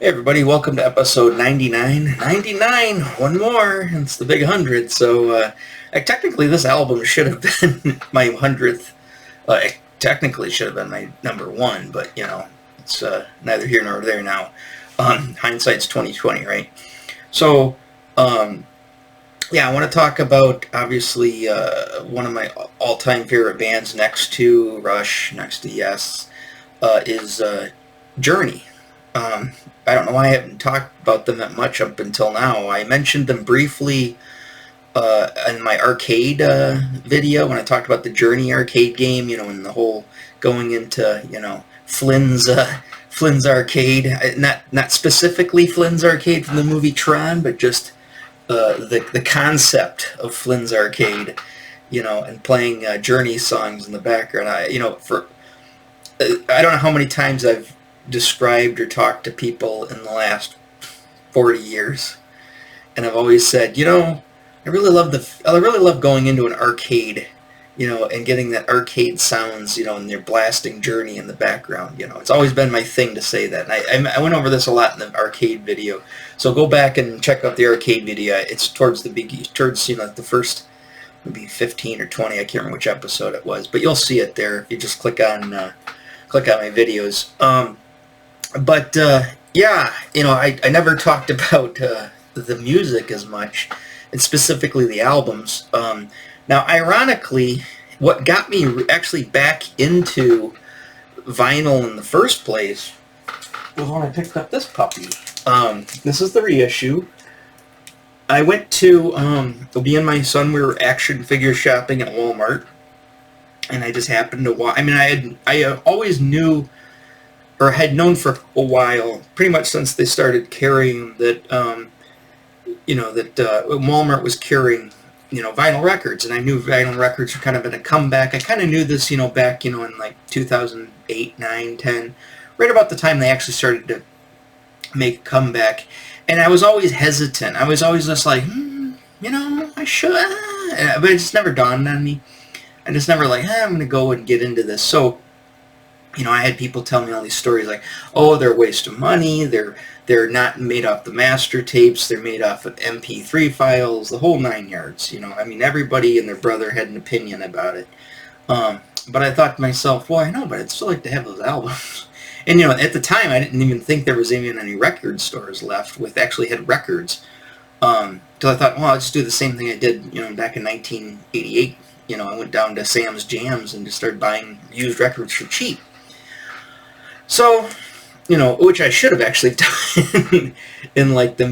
Hey everybody, welcome to episode 99. 99, one more, and it's the big 100. So, technically this album should have been my 100th. It technically should have been my number one, but, it's neither here nor there now. Hindsight's 2020, right? So, yeah, I want to talk about, obviously, one of my all-time favorite bands next to Rush, next to Yes, is Journey. I don't know why I haven't talked about them that much up until now. I mentioned them briefly in my arcade video when I talked about the Journey arcade game, and the whole going into, Flynn's arcade. Not specifically Flynn's arcade from the movie Tron, but just the concept of Flynn's arcade, and playing Journey songs in the background. I don't know how many times I've described or talked to people in the last 40 years, and I've always said, I really love going into an arcade, and getting that arcade sounds, and they're blasting Journey in the background. It's always been my thing to say that, and I went over this a lot in the arcade video, so go back and check out the arcade video. It's towards the first maybe 15 or 20, I can't remember which episode it was, but you'll see it there if you just click on my videos. But yeah, I never talked about the music as much, and specifically the albums. Now, ironically, what got me actually back into vinyl in the first place was when I picked up this puppy. This is the reissue. I went to, me and my son, we were action figure shopping at Walmart, and I just happened to watch. I always knew, or had known for a while, pretty much since they started carrying that, Walmart was carrying, vinyl records, and I knew vinyl records were kind of in a comeback. I kind of knew this, back, in like 2008, 9, 10, right about the time they actually started to make a comeback, and I was always hesitant. I was always just like, I should, but it just never dawned on me. I just never I'm going to go and get into this. So, I had people tell me all these stories like, oh, they're a waste of money, they're not made off the master tapes, they're made off of MP3 files, the whole 9 yards, everybody and their brother had an opinion about it. But I thought to myself, well, I know, but I'd still like to have those albums. And, at the time, I didn't even think there was even any record stores left with actually had records. Till I thought, well, I'll just do the same thing I did, back in 1988. I went down to Sam's Jams and just started buying used records for cheap. So, which I should have actually done in like the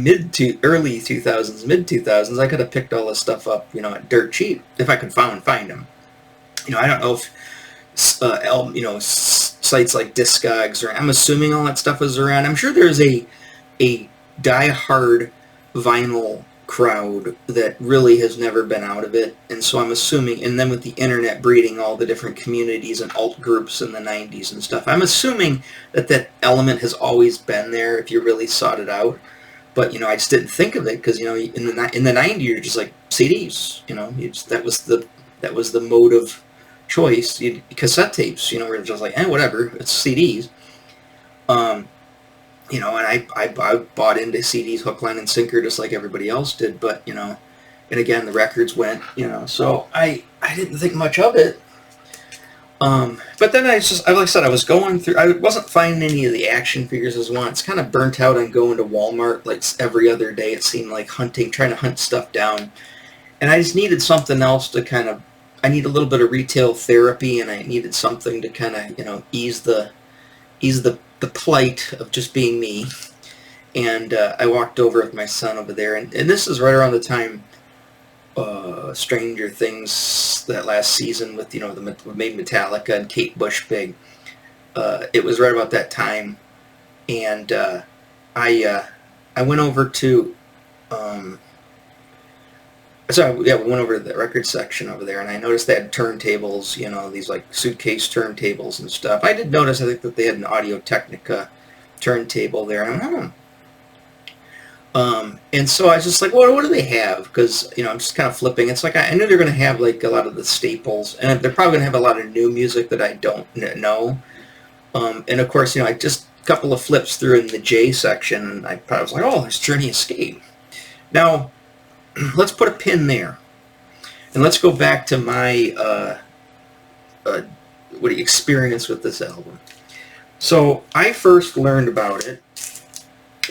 early 2000s, mid 2000s. I could have picked all this stuff up, at dirt cheap if I could find them. I don't know if, sites like Discogs, or I'm assuming all that stuff is around. I'm sure there's a die-hard vinyl crowd that really has never been out of it, and so I'm assuming, and then with the internet breeding all the different communities and alt groups in the 90s and stuff, I'm assuming that element has always been there if you really sought it out. But I just didn't think of it because in the 90s you're just like CDs, that was the mode of choice. Cassette tapes, were just like, whatever, it's CDs. And I bought into CDs hook, line, and sinker just like everybody else did, but, and again, the records went, so I didn't think much of it. But then like I said, I was going through, I wasn't finding any of the action figures as well. It's kind of burnt out on going to Walmart like every other day. It seemed like trying to hunt stuff down. And I just needed something else to I need a little bit of retail therapy, and I needed something to kind of, ease the plight of just being me. And I walked over with my son over there, and this is right around the time Stranger Things, that last season with, made Metallica and Kate Bush big. It was right about that time, and I went over to we went over to the record section over there, and I noticed they had turntables, these like suitcase turntables and stuff. I did notice, I think, that they had an Audio-Technica turntable there, and I don't know. And so I was just like, what do they have? Because, I'm just kind of flipping. It's like, I knew they're going to have like a lot of the staples, and they're probably going to have a lot of new music that I don't know. And of course, I just couple of flips through in the J section, and I was like, oh, there's Journey Escape. Now, let's put a pin there, and let's go back to my experience with this album. So I first learned about it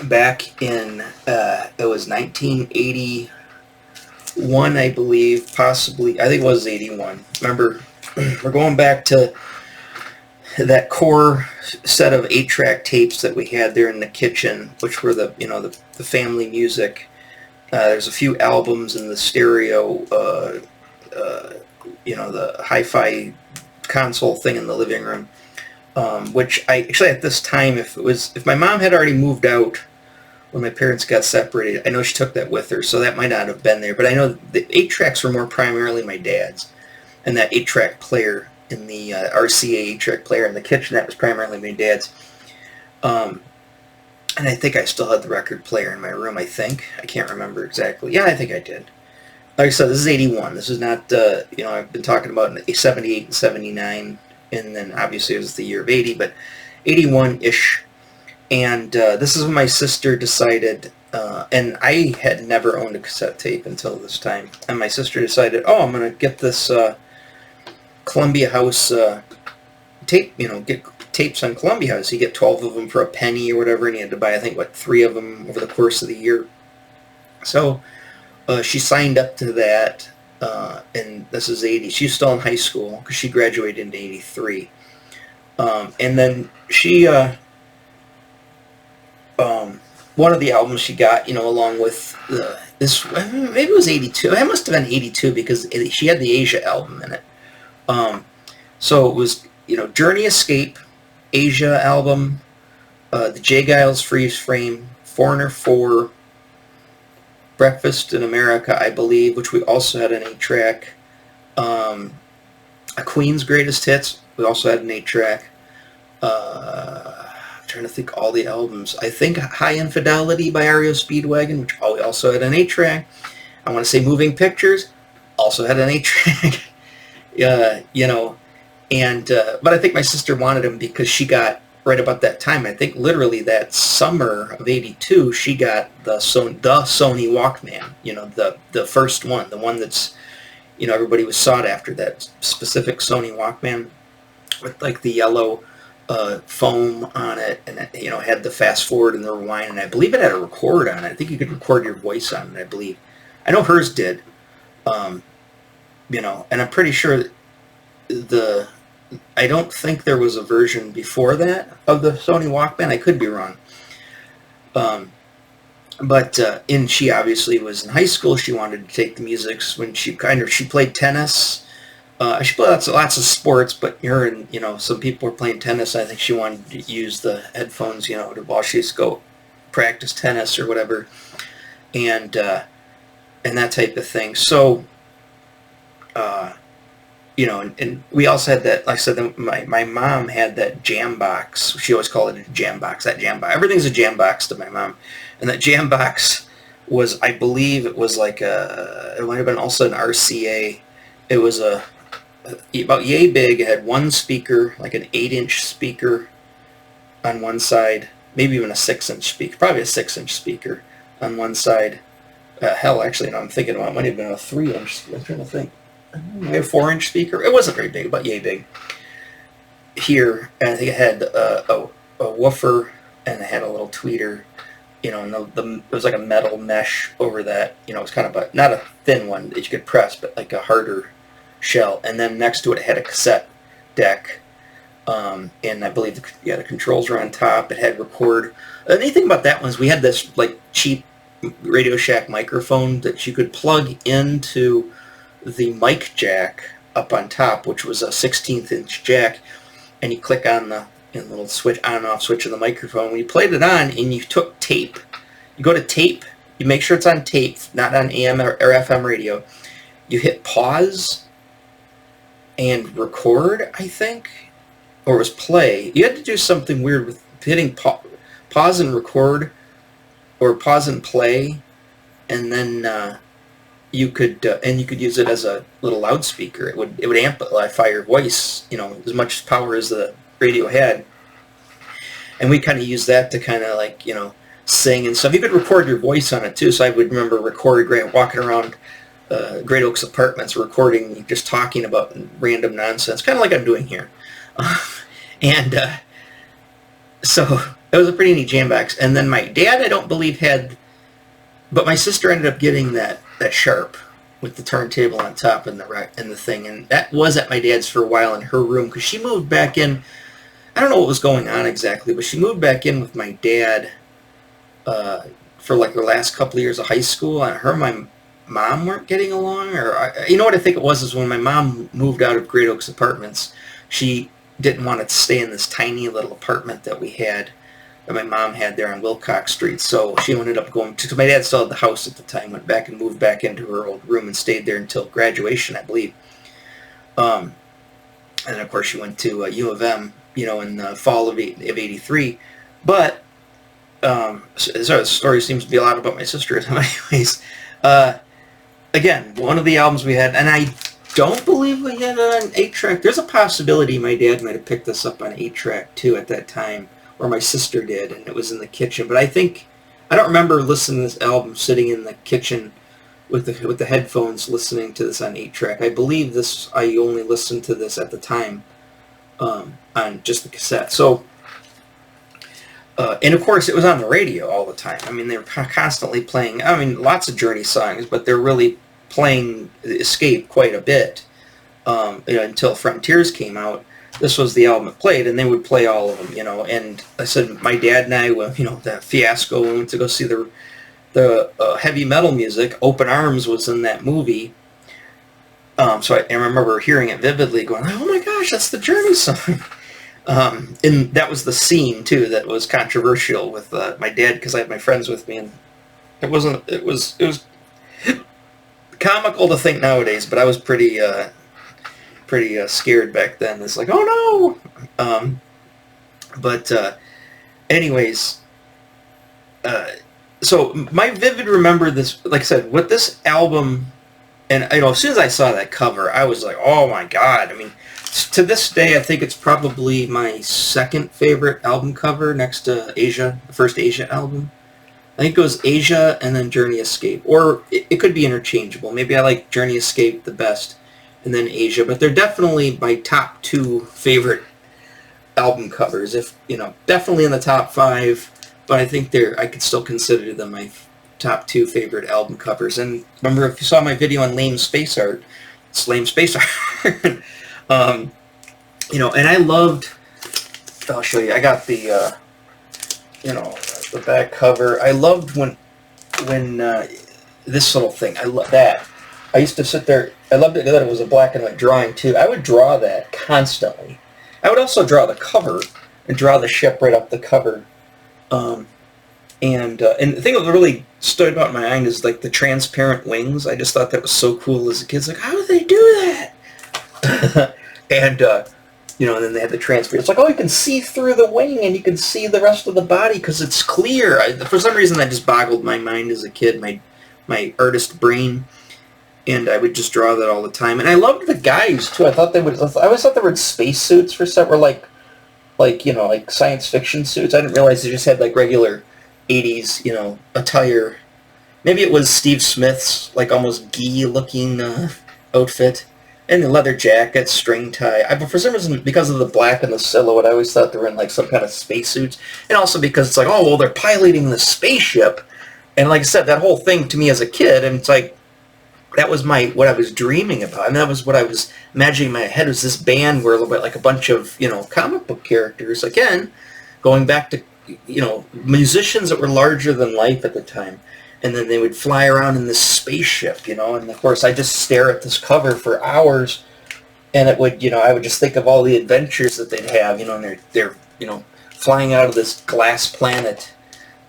back in it was 1981, I believe, possibly. I think it was 81. Remember, we're going back to that core set of 8-track tapes that we had there in the kitchen, which were the family music. There's a few albums in the stereo, the hi-fi console thing in the living room, which I actually, at this time, if my mom had already moved out when my parents got separated, I know she took that with her, so that might not have been there. But I know the 8-tracks were more primarily my dad's, and that 8-track player in the RCA 8-track player in the kitchen, that was primarily my dad's. And I think I still had the record player in my room, I think. I can't remember exactly. Yeah, I think I did. Like I said, this is 81. This is not, I've been talking about 78 and 79, and then obviously it was the year of 80, but 81-ish. And this is when my sister decided, and I had never owned a cassette tape until this time, and my sister decided, oh, I'm going to get this Columbia House tape, get tapes on Columbia House. You get 12 of them for a penny or whatever, and you had to buy, I think, 3 of them over the course of the year. So she signed up to that, and this is 80. She's still in high school because she graduated in 83. And then she, one of the albums she got, along with this, maybe it was 82. It must have been 82 because she had the Asia album in it. So it was, Journey Escape, Asia album, the J. Geils Freeze Frame, Foreigner 4, Breakfast in America, I believe, which we also had an 8-track, A Queen's Greatest Hits, we also had an 8-track, I'm trying to think all the albums. I think High Infidelity by REO Speedwagon, which we also had an 8-track. I want to say Moving Pictures, also had an 8-track. But I think my sister wanted them because she got, right about that time, I think literally that summer of 82, she got the Sony Walkman, the first one, the one that's, everybody was sought after, that specific Sony Walkman with like the yellow foam on it, and it, had the fast forward and the rewind, and I believe it had a record on it. I think you could record your voice on it, I believe. I know hers did. And I'm pretty sure I don't think there was a version before that of the Sony Walkman. I could be wrong. And she obviously was in high school. She wanted to take the music when she played tennis. She played lots of sports, but her and, some people were playing tennis. I think she wanted to use the headphones, while she used to go practice tennis or whatever. And that type of thing. So, and we also had that, like I said, my mom had that jam box. She always called it a jam box, everything's a jam box to my mom. And that jam box was, I believe it was like it might have been also an RCA. It was about yay big. It had one speaker, like an 8-inch speaker on one side, maybe even a 6-inch speaker, probably a 6-inch speaker on one side. Actually, I'm thinking about it might have been a 3-inch. I'm trying to think. Maybe a 4-inch speaker. It wasn't very big, about yay big. Here, and I think it had a woofer, and it had a little tweeter, and it was like a metal mesh over that. It was kind of not a thin one that you could press, but like a harder shell. And then next to it had a cassette deck, and I believe the controls were on top. It had record. The neat thing about that one is we had this like cheap Radio Shack microphone that you could plug into the mic jack up on top, which was a 16th-inch jack, and you click on the little switch, on and off switch of the microphone. When you played it on and you took tape, you go to tape, you make sure it's on tape, not on AM or FM radio. You hit pause and record, I think, or it was play. You had to do something weird with hitting pause and record, or pause and play, and then you could use it as a little loudspeaker. It would amplify your voice, as much power as the radio had. and we kind of used that to kind of like, sing and stuff. You could record your voice on it too. So I would remember walking around Great Oaks Apartments, recording, just talking about random nonsense, kind of like I'm doing here. And so it was a pretty neat jam box. And then my dad, I don't believe had, but my sister ended up getting that Sharp with the turntable on top and the thing, and that was at my dad's for a while in her room, because she moved back in. I don't know what was going on exactly, but she moved back in with my dad for like the last couple of years of high school, and her and my mom weren't getting along, or you know what I think it was, is when my mom moved out of Great Oaks Apartments, she didn't want to stay in this tiny little apartment that my mom had there on Wilcox Street. So she ended up going to, my dad still had the house at the time, went back and moved back into her old room and stayed there until graduation, I believe. And then of course she went to U of M, in the fall of 83. But, so the story seems to be a lot about my sister. Anyways, again, one of the albums we had, and I don't believe we had it on 8-track. There's a possibility my dad might have picked this up on 8-track too at that time, or my sister did, and it was in the kitchen. But I don't remember listening to this album sitting in the kitchen with the headphones listening to this on 8-track. I believe I only listened to this at the time on just the cassette. So, and of course it was on the radio all the time. I mean, they were constantly playing, lots of Journey songs, but they're really playing Escape quite a bit until Frontiers came out. This was the album it played, and they would play all of them, and I said my dad and I, that Fiasco, we went to go see the heavy metal music. Open Arms was in that movie, so I remember hearing it vividly, going, oh my gosh, that's the Journey song. And that was the scene too that was controversial with my dad, because I had my friends with me, and it was comical to think nowadays, but I was pretty scared back then. It's like, oh no! But anyways, so my vivid remember this, like I said, with this album, and as soon as I saw that cover, I was like, oh my god! I mean, to this day, I think it's probably my second favorite album cover, next to Asia, the first Asia album. I think it goes Asia and then Journey Escape, or it could be interchangeable. Maybe I like Journey Escape the best, and then Asia, but they're definitely my top 2 favorite album covers. Definitely in the top 5, but I think I could still consider them my top 2 favorite album covers. And remember, if you saw my video on lame space art, it's lame space art. And I loved. I'll show you. I got the the back cover. I loved when this little thing. I love that. I used to sit there. I loved it that it was a black and white drawing too. I would draw that constantly. I would also draw the cover and draw the ship right up the cover. And the thing that really stood out in my mind is like the transparent wings. I just thought that was so cool as a kid. It's like, how do they do that? And and then they had the transparent. It's like, oh, you can see through the wing and you can see the rest of the body because it's clear. For some reason, that just boggled my mind as a kid, my artist brain. And I would just draw that all the time. And I loved the guys too. I always thought they were spacesuits for some, or like science fiction suits. I didn't realize they just had like regular 80s, attire. Maybe it was Steve Smith's like almost Guy-looking outfit. And the leather jackets, string tie. But for some reason, because of the black and the silhouette, I always thought they were in like some kind of spacesuits. And also because it's like, oh, well, they're piloting the spaceship. And like I said, that whole thing to me as a kid, and it's like, that was what I was dreaming about. I mean, that was what I was imagining in my head, was this band where like a bunch of, comic book characters, again, going back to, musicians that were larger than life at the time. And then they would fly around in this spaceship, and of course I just stare at this cover for hours, and it would, I would just think of all the adventures that they'd have, and they're flying out of this glass planet.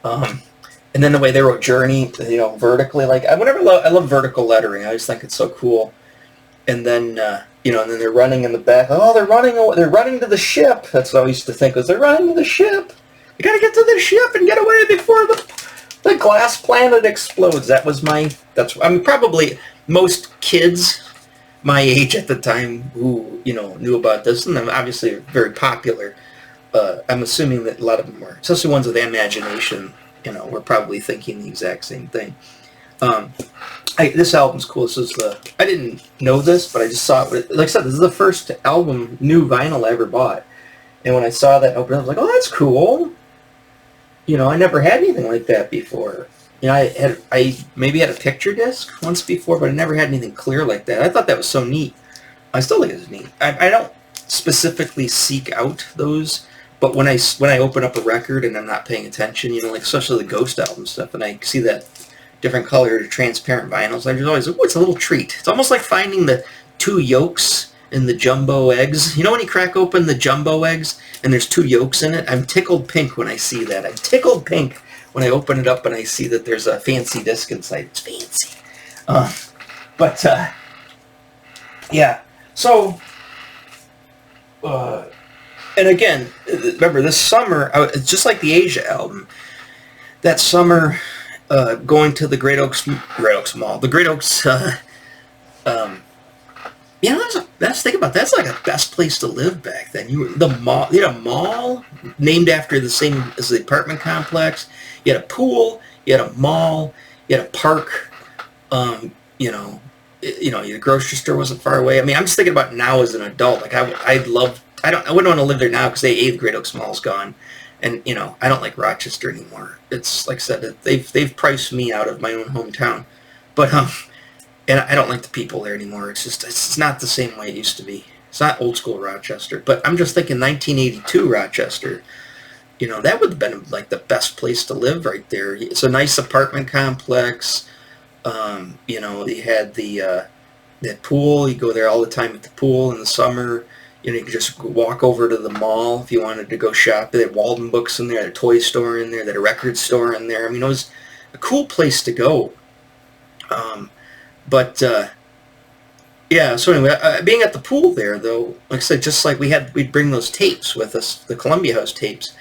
And then the way they wrote Journey, vertically, like, I love vertical lettering. I always think it's so cool. And then, and then they're running in the back. Oh, they're running to the ship. That's what I used to think, was they're running to the ship. You gotta get to the ship and get away before the glass planet explodes. Probably most kids my age at the time who, knew about this, and I'm obviously very popular. I'm assuming that a lot of them were, especially ones with imagination, were probably thinking the exact same thing. This album's cool. I didn't know this, but I just saw it. Like I said, this is the first album, new vinyl I ever bought. And when I saw that open, I was like, oh, that's cool. I never had anything like that before. I maybe had a picture disc once before, but I never had anything clear like that. I thought that was so neat. I still think it's neat. I don't specifically seek out those, but when I open up a record and I'm not paying attention, like especially the Ghost album stuff, and I see that different color transparent vinyls, I'm just always like, oh, it's a little treat. It's almost like finding the 2 yolks in the jumbo eggs. When you crack open the jumbo eggs and there's 2 yolks in it? I'm tickled pink when I see that. I'm tickled pink when I open it up and I see that there's a fancy disc inside. It's fancy. Yeah. So, and again, remember this summer, it's just like the Asia album. That summer, going to the Great Oaks Mall, the Great Oaks. That's think about that. That's like a best place to live back then. You had a mall named after the same as the apartment complex. You had a pool. You had a mall. You had a park. Your grocery store wasn't far away. I mean, I'm just thinking about now as an adult. Like I wouldn't want to live there now because the Great Oaks Mall's gone, and I don't like Rochester anymore. It's like I said, they've priced me out of my own hometown, but and I don't like the people there anymore. It's not the same way it used to be. It's not old school Rochester. But I'm just thinking 1982 Rochester. That would have been like the best place to live right there. It's a nice apartment complex. You had that pool. You go there all the time at the pool in the summer. You could just walk over to the mall if you wanted to go shop. They had Walden Books in there, they had a toy store in there, they had a record store in there. I mean, it was a cool place to go. So anyway, being at the pool there, though, like I said, just like we'd bring those tapes with us, the Columbia House tapes,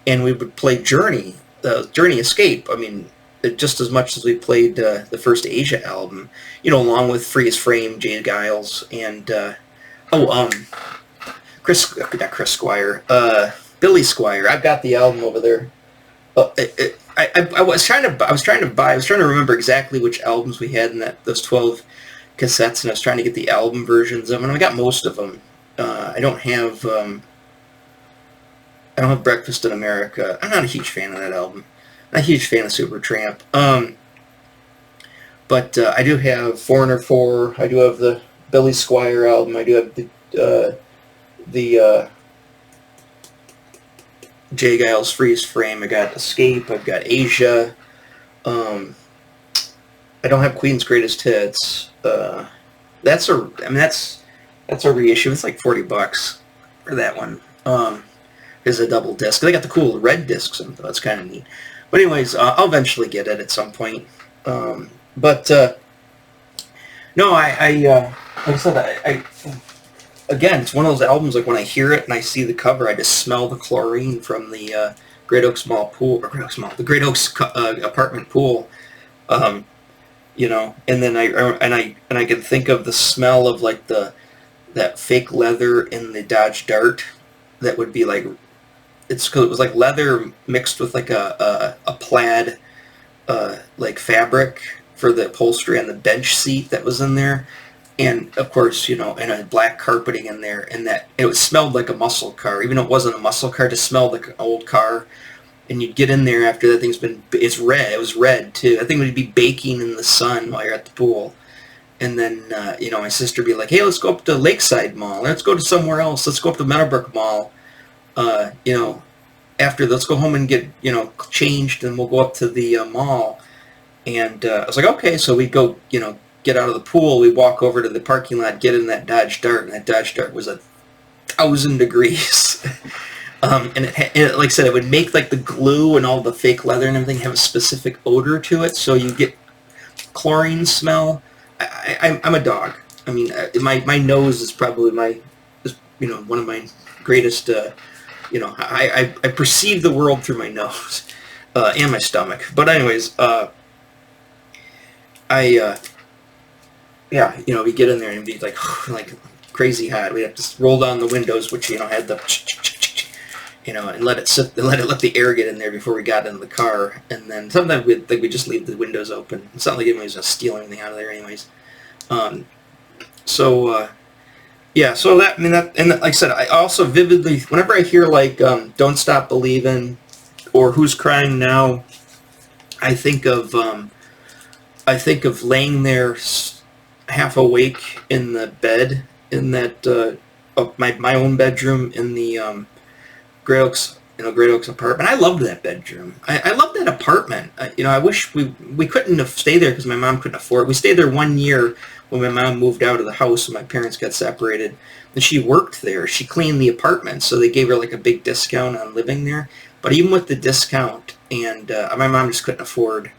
and we would play Journey Escape. I mean, just as much as we played the first Asia album, along with Freeze Frame, Jay Giles, and not Chris Squire, Billy Squire. I've got the album over there. I was trying to remember exactly which albums we had in those 12 cassettes, and I was trying to get the album versions of them, and I got most of them. I don't have Breakfast in America. I'm not a huge fan of that album. I'm not a huge fan of Supertramp. But I do have Foreigner 4. I do have the Billy Squire album. I do have the Jay Giles Freeze Frame. I got Escape. I've got Asia. I don't have Queen's Greatest Hits. That's a reissue. It's like $40 for that one. Is a double disc. They got the cool red discs, and that's kind of neat. But anyways, I'll eventually get it at some point. No, like I said, again, it's one of those albums, like when I hear it and I see the cover, I just smell the chlorine from the Great Oaks Mall pool, the Great Oaks apartment pool, and then I can think of the smell of like that fake leather in the Dodge Dart that would be like, it was like leather mixed with like a plaid like fabric for the upholstery on the bench seat that was in there. And of course, and a black carpeting in there, and that it smelled like a muscle car, even though it wasn't a muscle car. It just smelled like an old car. And you'd get in there after that thing's been. It's red. It was red too. I think it would be baking in the sun while you're at the pool. And then my sister would be like, "Hey, let's go up to Lakeside Mall. Let's go to somewhere else. Let's go up to Meadowbrook Mall. After let's go home and get changed, and we'll go up to the mall." And I was like, "Okay." So we go get out of the pool, we walk over to the parking lot, get in that Dodge Dart, and that Dodge Dart was 1,000 degrees. And it, like I said, it would make like the glue and all the fake leather and everything have a specific odor to it, so you get chlorine smell. I'm a dog. I mean, my nose is probably one of my greatest. I perceive the world through my nose and my stomach. But anyways, we get in there and be like crazy hot. We have to roll down the windows, which had the, and let it sit, let the air get in there before we got into the car. And then sometimes we just leave the windows open. It's not like anybody's gonna steal anything out of there, anyways. Um, so yeah, so that, I mean, that, and like I said, I also vividly, whenever I hear like "Don't Stop Believin'" or "Who's Crying Now," I think of laying there half awake in the bed in that my own bedroom in the Great Oaks, Great Oaks apartment. I loved that bedroom. I loved that apartment. I wish we couldn't have stayed there because my mom couldn't afford it. We stayed there 1 year when my mom moved out of the house and my parents got separated. And she worked there. She cleaned the apartment, so they gave her like a big discount on living there. But even with the discount, and my mom just couldn't afford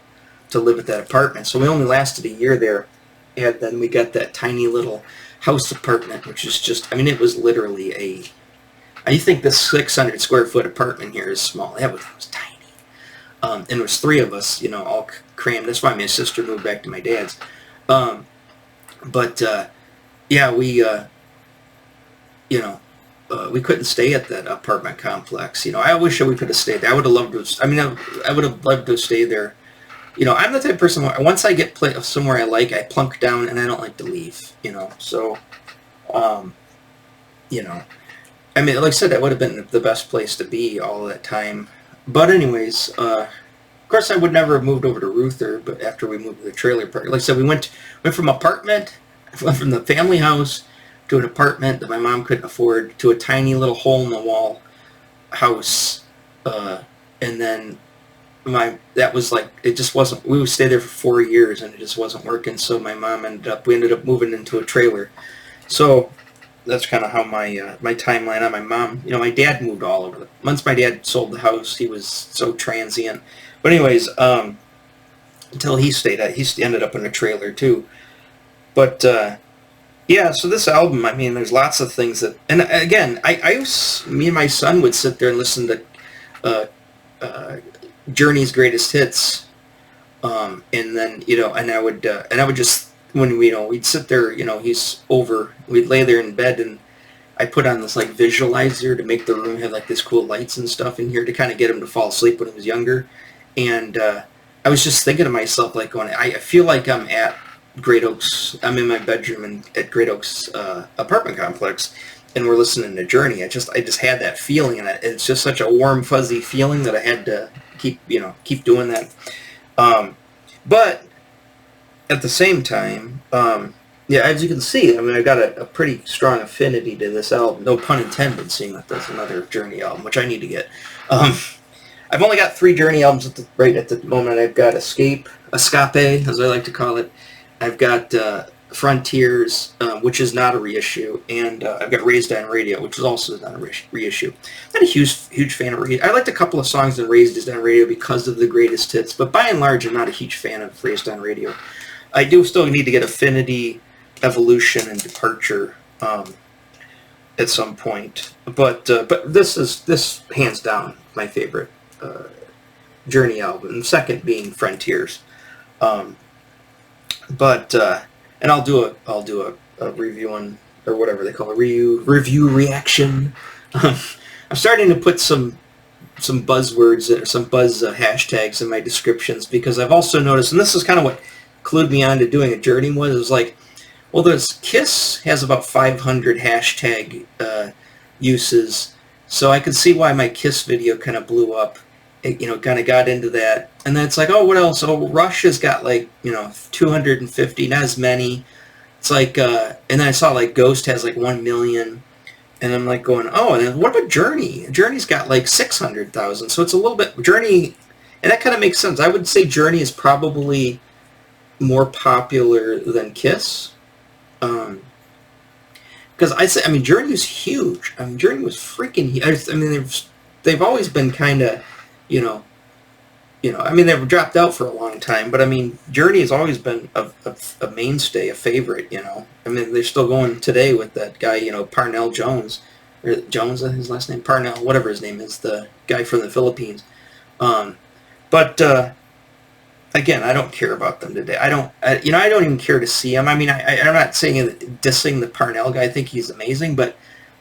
to live at that apartment, so we only lasted a year there. And then we got that tiny little house apartment, which is just, I mean, it was literally you think this 600 square foot apartment here is small. It was tiny. And it was three of us, all crammed. That's why my sister moved back to my dad's. But yeah, we couldn't stay at that apartment complex. I wish we could have stayed there. I would have loved to. I mean, I would have loved to stay there. I'm the type of person where once I get somewhere I like, I plunk down and I don't like to leave. So, I mean, like I said, that would have been the best place to be all that time. But anyways, of course, I would never have moved over to Ruther. But after we moved to the trailer park, like I said, we went from went from the family house to an apartment that my mom couldn't afford to a tiny little hole in the wall house, and then that was like, it just wasn't. We would stay there for 4 years and it just wasn't working. So my mom we ended up moving into a trailer. So that's kind of how my timeline on my mom. My dad moved all over. Once my dad sold the house, he was so transient. But anyways, until he ended up in a trailer too. But yeah, so this album, I mean, there's lots of things that, and again, me and my son would sit there and listen to Journey's greatest hits, and then and I would just, when we'd sit there, he's over, we'd lay there in bed, and I put on this like visualizer to make the room have like this cool lights and stuff in here to kind of get him to fall asleep when he was younger, and I was just thinking to myself, like, going, I feel like I'm at Great Oaks. I'm in my bedroom at Great Oaks apartment complex, and we're listening to Journey. I just had that feeling, and it's just such a warm, fuzzy feeling that I had to keep doing that. But at the same time, yeah, as you can see, I mean, I got a pretty strong affinity to this album. No pun intended, seeing that that's another Journey album, which I need to get. I've only got 3 Journey albums right at the moment. I've got Escape, as I like to call it. I've got Frontiers, which is not a reissue, and I've got Raised on Radio, which is also not a reissue. I'm not a huge fan of Raised. I liked a couple of songs in Raised on Radio because of the greatest hits, but by and large, I'm not a huge fan of Raised on Radio. I do still need to get Affinity, Evolution, and Departure at some point, but this hands down my favorite Journey album. Second being Frontiers. But and I'll do a review on, or whatever they call it, review reaction. I'm starting to put some buzzwords, some buzz hashtags in my descriptions, because I've also noticed, and this is kind of what clued me on to doing a Journey one, is like, well, there's Kiss has about 500 hashtag uses, so I could see why my Kiss video kind of blew up. It, kind of got into that, and then it's like, oh, what else? Oh, Rush has got like 250, not as many. It's like, and then I saw like Ghost has like 1 million, and I'm like going, oh, and then what about Journey? Journey's got like 600,000, so it's a little bit Journey, and that kind of makes sense. I would say Journey is probably more popular than Kiss, because Journey is huge. I mean, Journey was freaking huge. I mean, they've always been kind of, I mean, they've dropped out for a long time, but I mean, Journey has always been a mainstay, a favorite, I mean, they're still going today with that guy, Parnell Jones, or Jones, his last name, Parnell, whatever his name is, the guy from the Philippines. But again, I don't care about them today. I don't even care to see him. I mean, I'm not saying dissing the Parnell guy. I think he's amazing, but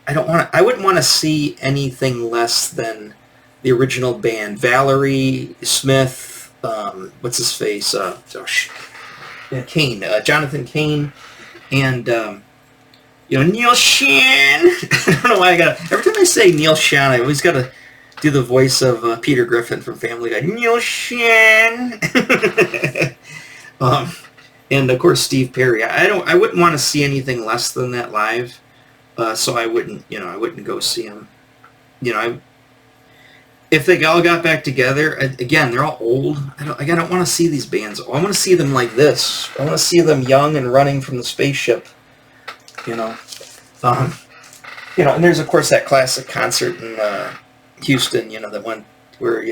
I wouldn't want to see anything less than the original band. Valerie Smith, what's his face? Kane, Jonathan Kane, and Neil Shan. I don't know why every time I say Neil Shan, I always gotta do the voice of Peter Griffin from Family Guy. Neil Shan. And of course Steve Perry. I wouldn't want to see anything less than that live. So I wouldn't go see him. If they all got back together, again, they're all old. I don't want to see these bands. I want to see them like this. I want to see them young and running from the spaceship. And there's of course that classic concert in Houston. The one where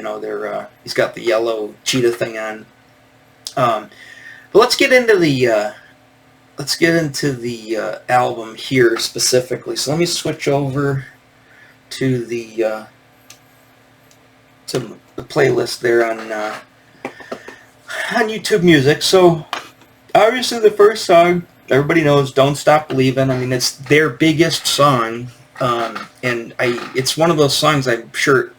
he's got the yellow cheetah thing on. But let's get into the album here specifically. So let me switch over to the playlist there on YouTube Music. So obviously the first song everybody knows, "Don't Stop Believin'." I mean, it's their biggest song, and it's one of those songs I'm sure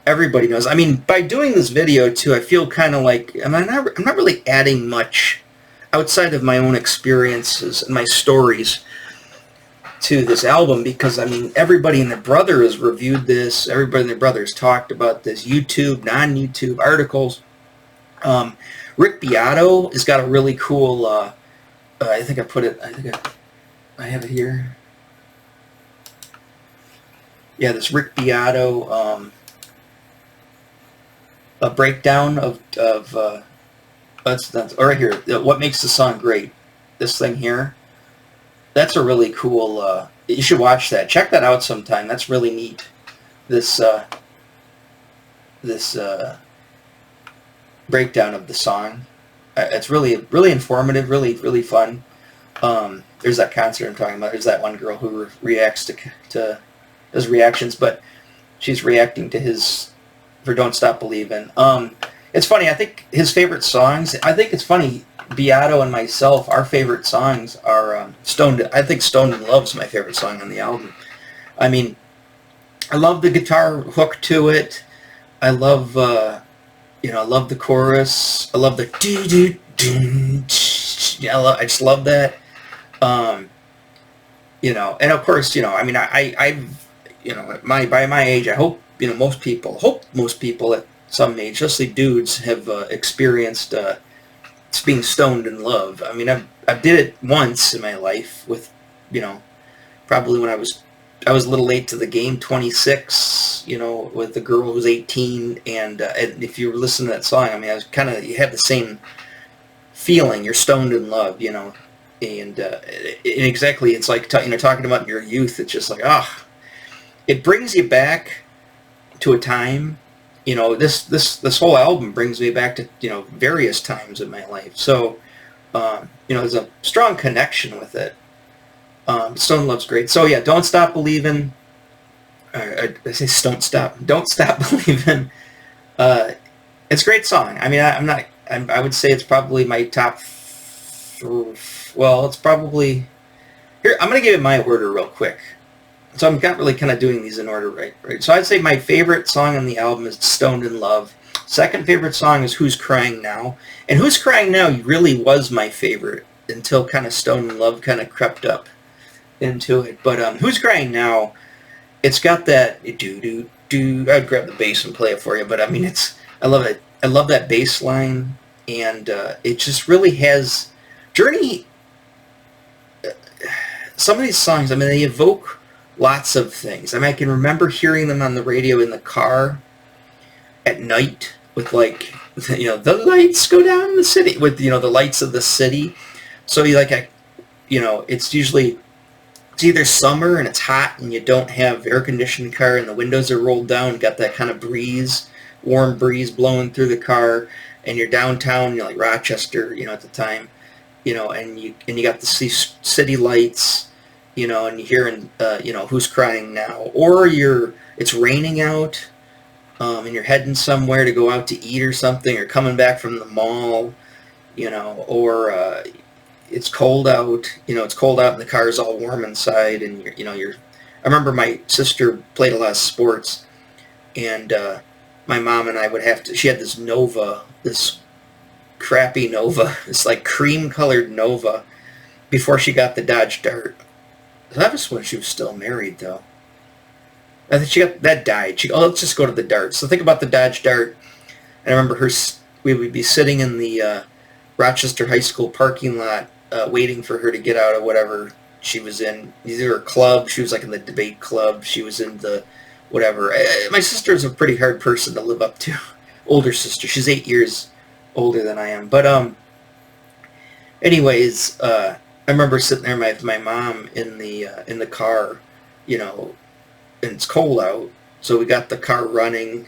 everybody knows. I mean, by doing this video too, I feel kind of like I'm not really adding much outside of my own experiences and my stories to this album, because I mean, everybody and their brother has reviewed this. Everybody and their brother has talked about this. YouTube, non-YouTube articles. Rick Beato has got a really cool. I think I put it. I have it here. Yeah, this Rick Beato a breakdown of that's right here. What makes the song great? This thing here. That's a really cool. You should watch that. Check that out sometime. That's really neat. This breakdown of the song. It's really informative. Really fun. There's that concert I'm talking about. There's that one girl who reacts to his reactions, but she's reacting to his for "Don't Stop Believin'." It's funny. I think his favorite songs. I think it's funny. Beato and myself, our favorite songs are Stoned. I think "Stoned in Love's" my favorite song on the album. I mean, I love the guitar hook to it. I love, I love the chorus. I love the do do do. I just love that. And of course, I mean, by my age, I hope most people at some age, especially dudes, have experienced being stoned in love. I mean, I did it once in my life with, probably when I was a little late to the game, 26, with a girl who was 18, and if you listen to that song, I mean, you have the same feeling. You're stoned in love, and exactly, it's like talking about your youth. It's just like it brings you back to a time. This whole album brings me back to various times in my life. So there's a strong connection with it. Stone Love's great. So yeah, "Don't Stop Believin'." I say don't stop believin'. It's a great song. I mean, I would say it's probably my top. Well, it's probably here. I'm gonna give it my order real quick. So I'm not really kind of doing these in order, right? So I'd say my favorite song on the album is "Stoned in Love." Second favorite song is "Who's Crying Now?" And "Who's Crying Now" really was my favorite until kind of "Stoned in Love" kind of crept up into it. But "Who's Crying Now," it's got that do. I'd grab the bass and play it for you, but I mean, I love it. I love that bass line, and it just really has Journey. Some of these songs, I mean, they evoke lots of things. I mean, I can remember hearing them on the radio in the car at night with the lights go down in the city with the lights of the city. So it's either summer and it's hot and you don't have air conditioning car and the windows are rolled down, got that kind of warm breeze blowing through the car, and you're downtown, like Rochester, at the time, and you got the city lights. And you're hearing, "Who's Crying Now?" Or it's raining out, and you're heading somewhere to go out to eat or something, or coming back from the mall, or it's cold out, and the car's all warm inside, and you're I remember my sister played a lot of sports, and my mom and I would have to. She had this Nova, this crappy Nova, this like cream-colored Nova, before she got the Dodge Dart. That was when she was still married, though. I think she got that died. Let's just go to the Dart. So think about the Dodge Dart. And I remember her. We would be sitting in the Rochester High School parking lot, waiting for her to get out of whatever she was in. Either a club. She was like in the debate club. She was in the whatever. My sister is a pretty hard person to live up to. Older sister. She's 8 years older than I am. But anyways, I remember sitting there with my mom in the car, you know. And it's cold out, so we got the car running,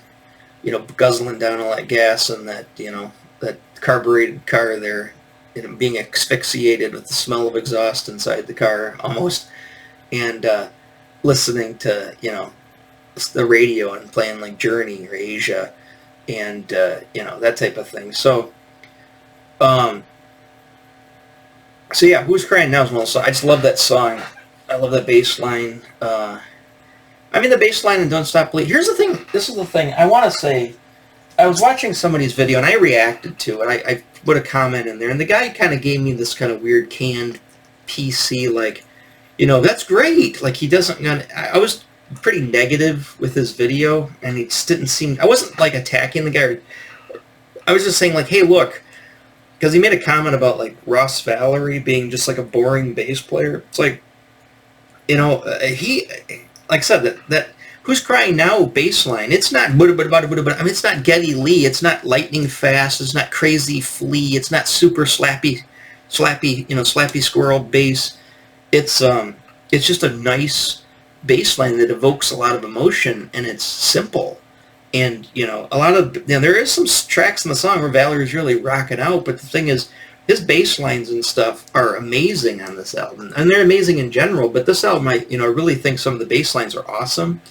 you know, guzzling down all that gas and that, you know, that carbureted car there, you know, being asphyxiated with the smell of exhaust inside the car almost, and listening to, you know, the radio and playing like Journey or Asia, and you know, that type of thing. So yeah, Who's Crying Now is one. So I just love that song. I love that bass line. I mean, the bass line in Don't Stop Believing. Here's the thing. This is the thing. I want to say, I was watching somebody's video, and I reacted to it. I put a comment in there, and the guy kind of gave me this kind of weird canned PC, like, you know, that's great. Like, he doesn't... I was pretty negative with his video, and he just didn't seem... I wasn't, like, attacking the guy. I was just saying, like, hey, look, because he made a comment about, like, Ross Valerie being just, like, a boring bass player. It's like, you know, he... Like I said, that Who's Crying Now bass line, it's not... I mean, it's not Geddy Lee. It's not lightning fast. It's not Crazy Flea. It's not super slappy, you know, slappy squirrel bass. It's just a nice bass line that evokes a lot of emotion, and it's simple. And, you know, a lot of... You know, there is some tracks in the song where Valerie's really rocking out, but the thing is, his bass lines and stuff are amazing on this album. And they're amazing in general, but this album, I really think some of the bass lines are awesome.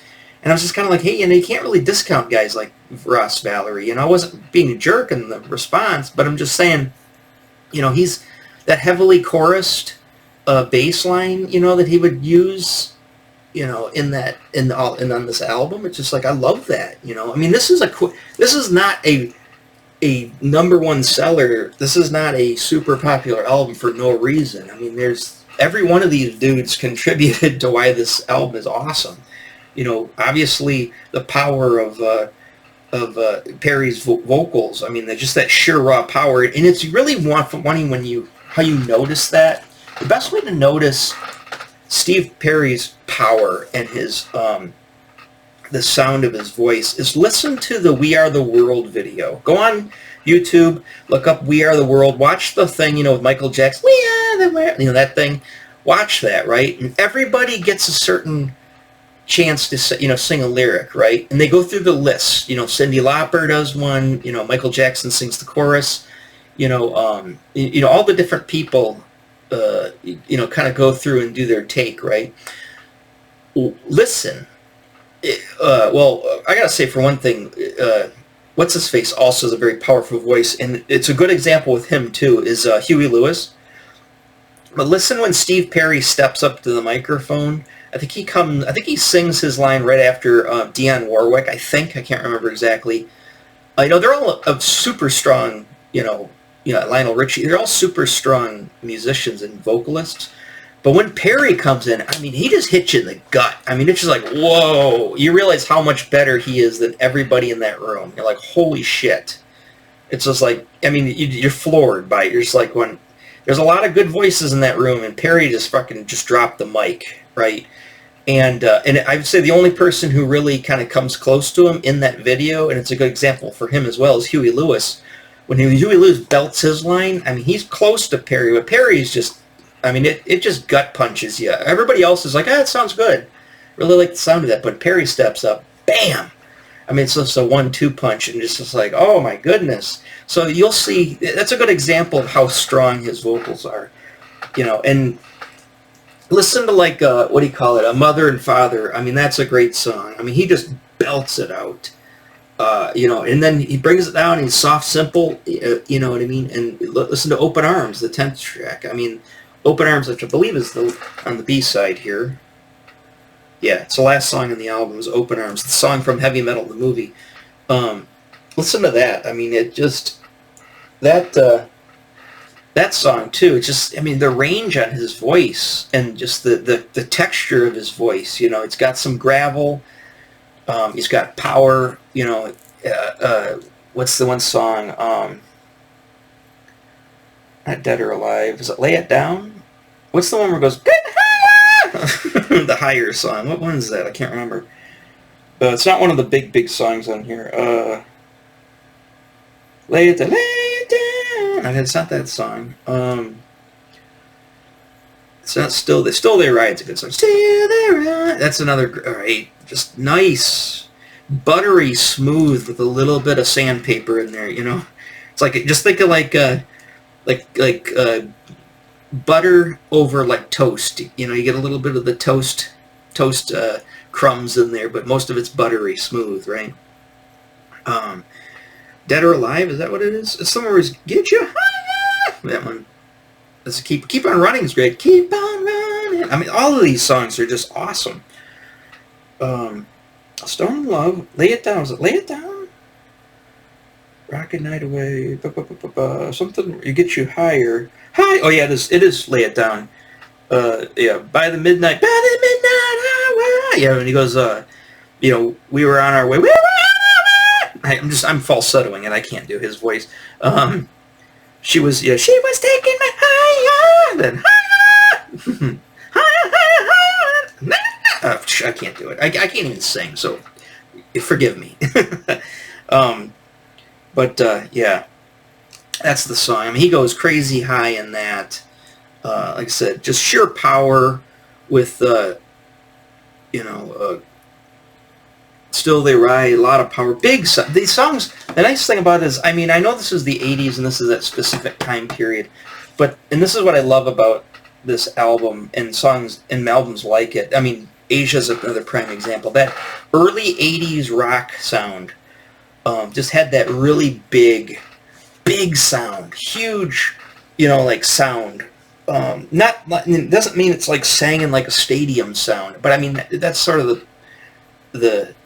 And I was just kind of like, hey, you know, you can't really discount guys like Ross Valerie. You know, I wasn't being a jerk in the response, but I'm just saying, you know, he's that heavily chorused bass line, you know, that he would use, you know, on this album. It's just like, I love that, you know. I mean, this is not a number one seller. This is not a super popular album for no reason. I mean, every one of these dudes contributed to why this album is awesome. You know, obviously the power of Perry's vocals. I mean, they're just that sheer raw power, and it's really wanting how you notice that. The best way to notice Steve Perry's power and his the sound of his voice is listen to the We Are the World video. Go on YouTube, look up We Are the World, watch the thing, you know, with Michael Jackson, We Are the World, you know, that thing. Watch that, right? And everybody gets a certain chance to, you know, sing a lyric, right? And they go through the list. You know, Cyndi Lauper does one, you know, Michael Jackson sings the chorus, you know, all the different people, you know, kind of go through and do their take, right? Listen. Well, I gotta say, for one thing, what's his face also has a very powerful voice, and it's a good example with him too. Is Huey Lewis. But listen when Steve Perry steps up to the microphone. I think he sings his line right after Dionne Warwick. I can't remember exactly. You know, they're all super strong. You know, Lionel Richie. They're all super strong musicians and vocalists. But when Perry comes in, I mean, he just hits you in the gut. I mean, it's just like, whoa. You realize how much better he is than everybody in that room. You're like, holy shit. It's just like, I mean, you're floored by it. You're just like, when there's a lot of good voices in that room, and Perry just dropped the mic, right? And I would say the only person who really kind of comes close to him in that video, and it's a good example for him as well, is Huey Lewis. When Huey Lewis belts his line, I mean, he's close to Perry, but Perry's just... I mean, it just gut punches you. Everybody else is like, it sounds good. Really like the sound of that. But Perry steps up, bam! I mean, it's just a 1-2 punch, and just like, oh my goodness. So you'll see, that's a good example of how strong his vocals are. You know, and listen to like, what do you call it, A Mother and Father. I mean, that's a great song. I mean, he just belts it out. You know, and then he brings it down, he's soft, simple, you know what I mean? And listen to Open Arms, the 10th track. I mean... Open Arms, which I believe is on the B side here. Yeah, it's the last song in the album. It was "Open Arms," the song from Heavy Metal, the movie. Listen to that. I mean, it just that that song too. It's just, I mean, the range on his voice and just the texture of his voice. You know, it's got some gravel. He's got power. You know, what's the one song? Not Dead or Alive. Is it Lay It Down? What's the one where it goes the higher song? What one is that? I can't remember. It's not one of the big songs on here. Lay it down. I mean, it's not that song. It's not Still They Ride. It's a good song. Still They Ride. That's another great, just nice, buttery smooth with a little bit of sandpaper in there. You know, it's like, just think of like butter over like toast. You know, you get a little bit of the toast crumbs in there, but most of it's buttery smooth, right? Dead or Alive, is that what it is? It's somewhere is Get You Higher. That one. Let's keep on Running is great. Keep on running. I mean, all of these songs are just awesome. Stone Love, Lay It Down. Is it Lay It Down? Rocket Night Away. Something You Get You Higher. High. Oh yeah, it is Lay It Down. Yeah, by the midnight hour. Yeah, when he goes, you know, we were on our way. I'm falsettoing it. I can't do his voice. She was taking me higher, then higher, higher. I can't do it. I can't even sing, so forgive me. But yeah, that's the song. I mean, he goes crazy high in that. Like I said, just sheer power with, you know, Still They Ride, a lot of power. These songs, the nice thing about it is, I mean, I know this is the 80s and this is that specific time period, and this is what I love about this album and songs and albums like it. I mean, Asia's another prime example. That early 80s rock sound just had that really big sound, huge, you know, like sound. It doesn't mean it's like sang in like a stadium sound, but I mean, that's sort of the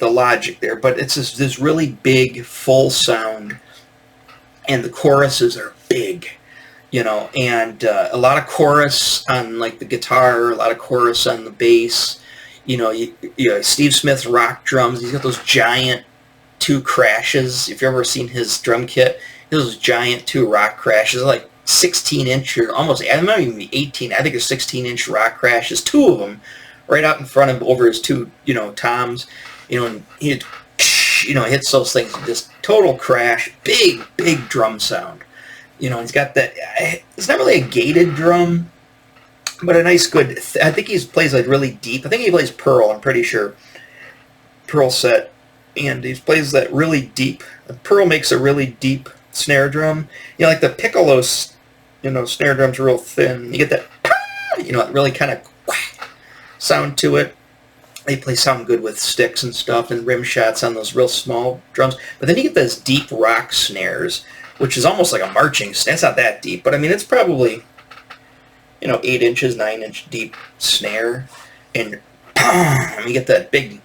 logic there. But it's this really big, full sound, and the choruses are big, you know, and a lot of chorus on like the guitar, a lot of chorus on the bass. You know, Steve Smith's rock drums. He's got those giant 2 crashes. If you've ever seen his drum kit, those giant 2 rock crashes, like 16-inch or almost, I might even be 18. I think they're 16-inch rock crashes. 2 of them right out in front of him over his 2, you know, toms. You know, and he, you know, hits those things, just total crash, big drum sound. You know, he's got that. It's not really a gated drum, but a nice good. I think he plays like really deep. I think he plays Pearl. I'm pretty sure Pearl set, and he plays that really deep. Pearl makes a really deep snare drum. You know, like the piccolo, you know, snare drum's real thin. You get that, you know, really kind of sound to it. They sound good with sticks and stuff and rim shots on those real small drums. But then you get those deep rock snares, which is almost like a marching snare. It's not that deep, but I mean, it's probably, you know, 8 inches, 9-inch deep snare. And you get that big,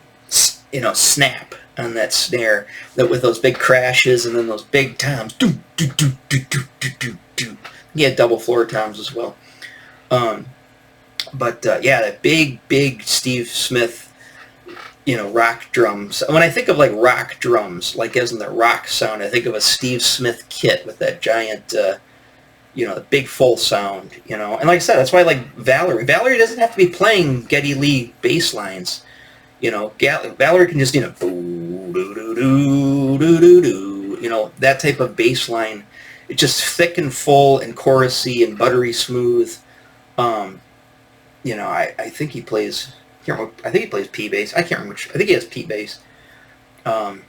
you know, snap on that snare that with those big crashes and then those big toms. Do, do, do, do, do, do, do, do. He had double floor toms as well. But yeah, that big Steve Smith, you know, rock drums. When I think of like rock drums, like as in the rock sound, I think of a Steve Smith kit with that giant, you know, the big full sound, you know. And like I said, that's why I like Valerie. Valerie doesn't have to be playing Geddy Lee bass lines. You know, Valerie can just, you know, doo doo doo doo doo doo, you know, that type of bass line. It's just thick and full and chorusy and buttery smooth. You know, I think he plays. I think he plays P bass. I can't remember which. I think he has P bass. I'm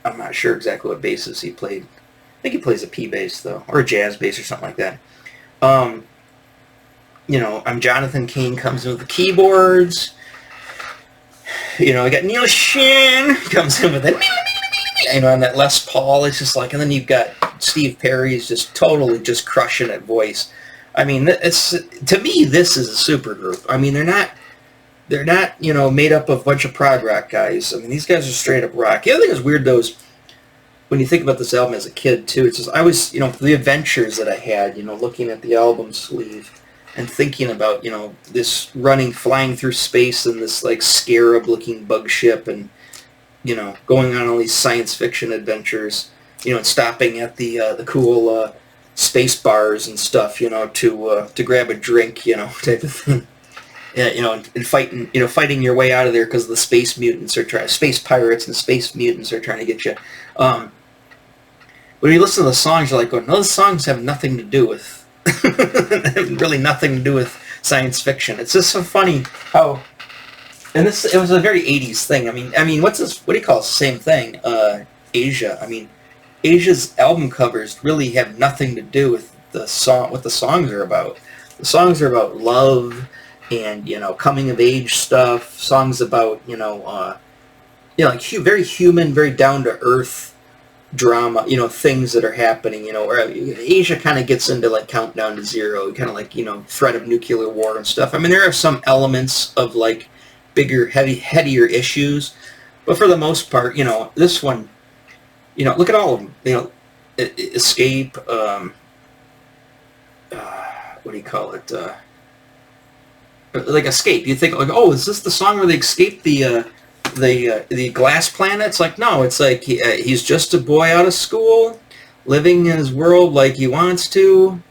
not sure exactly what basses he played. I think he plays a P bass though, or a jazz bass or something like that. You know, Jonathan Cain comes in with the keyboards. You know, I got Neil Shin comes in with it. You know, on that Les Paul, it's just like, and then you've got Steve Perry is just totally just crushing that voice. I mean, it's, to me, this is a super group. I mean, they're not they're not, made up of a bunch of prog rock guys. I mean, these guys are straight up rock. The other thing that's weird, though, is when you think about this album as a kid, too, it's just, I was, the adventures that I had, looking at the album sleeve and thinking about, this flying through space in this, like, scarab-looking bug ship and, going on all these science fiction adventures, and stopping at the cool space bars and stuff, to grab a drink, type of thing. Yeah, and fighting your way out of there because the space pirates and space mutants are trying to get you. When you listen to the songs, you're like, no, those songs have nothing to do with, really nothing to do with science fiction. It's just so funny how, and it was a very 80s thing. I mean, what do you call it? It's the same thing, Asia. I mean, Asia's album covers really have nothing to do with what the songs are about. The songs are about love and, coming of age stuff, songs about, like very human, very down to earth drama, things that are happening, where Asia kind of gets into like Countdown to Zero, kind of like, threat of nuclear war and stuff. I mean, there are some elements of like bigger, headier issues, but for the most part, this one, look at all of them, Escape, what do you call it, like Escape. You think like, oh, is this the song where they escape the glass planet? It's like, no, it's like he's just a boy out of school, living in his world like he wants to.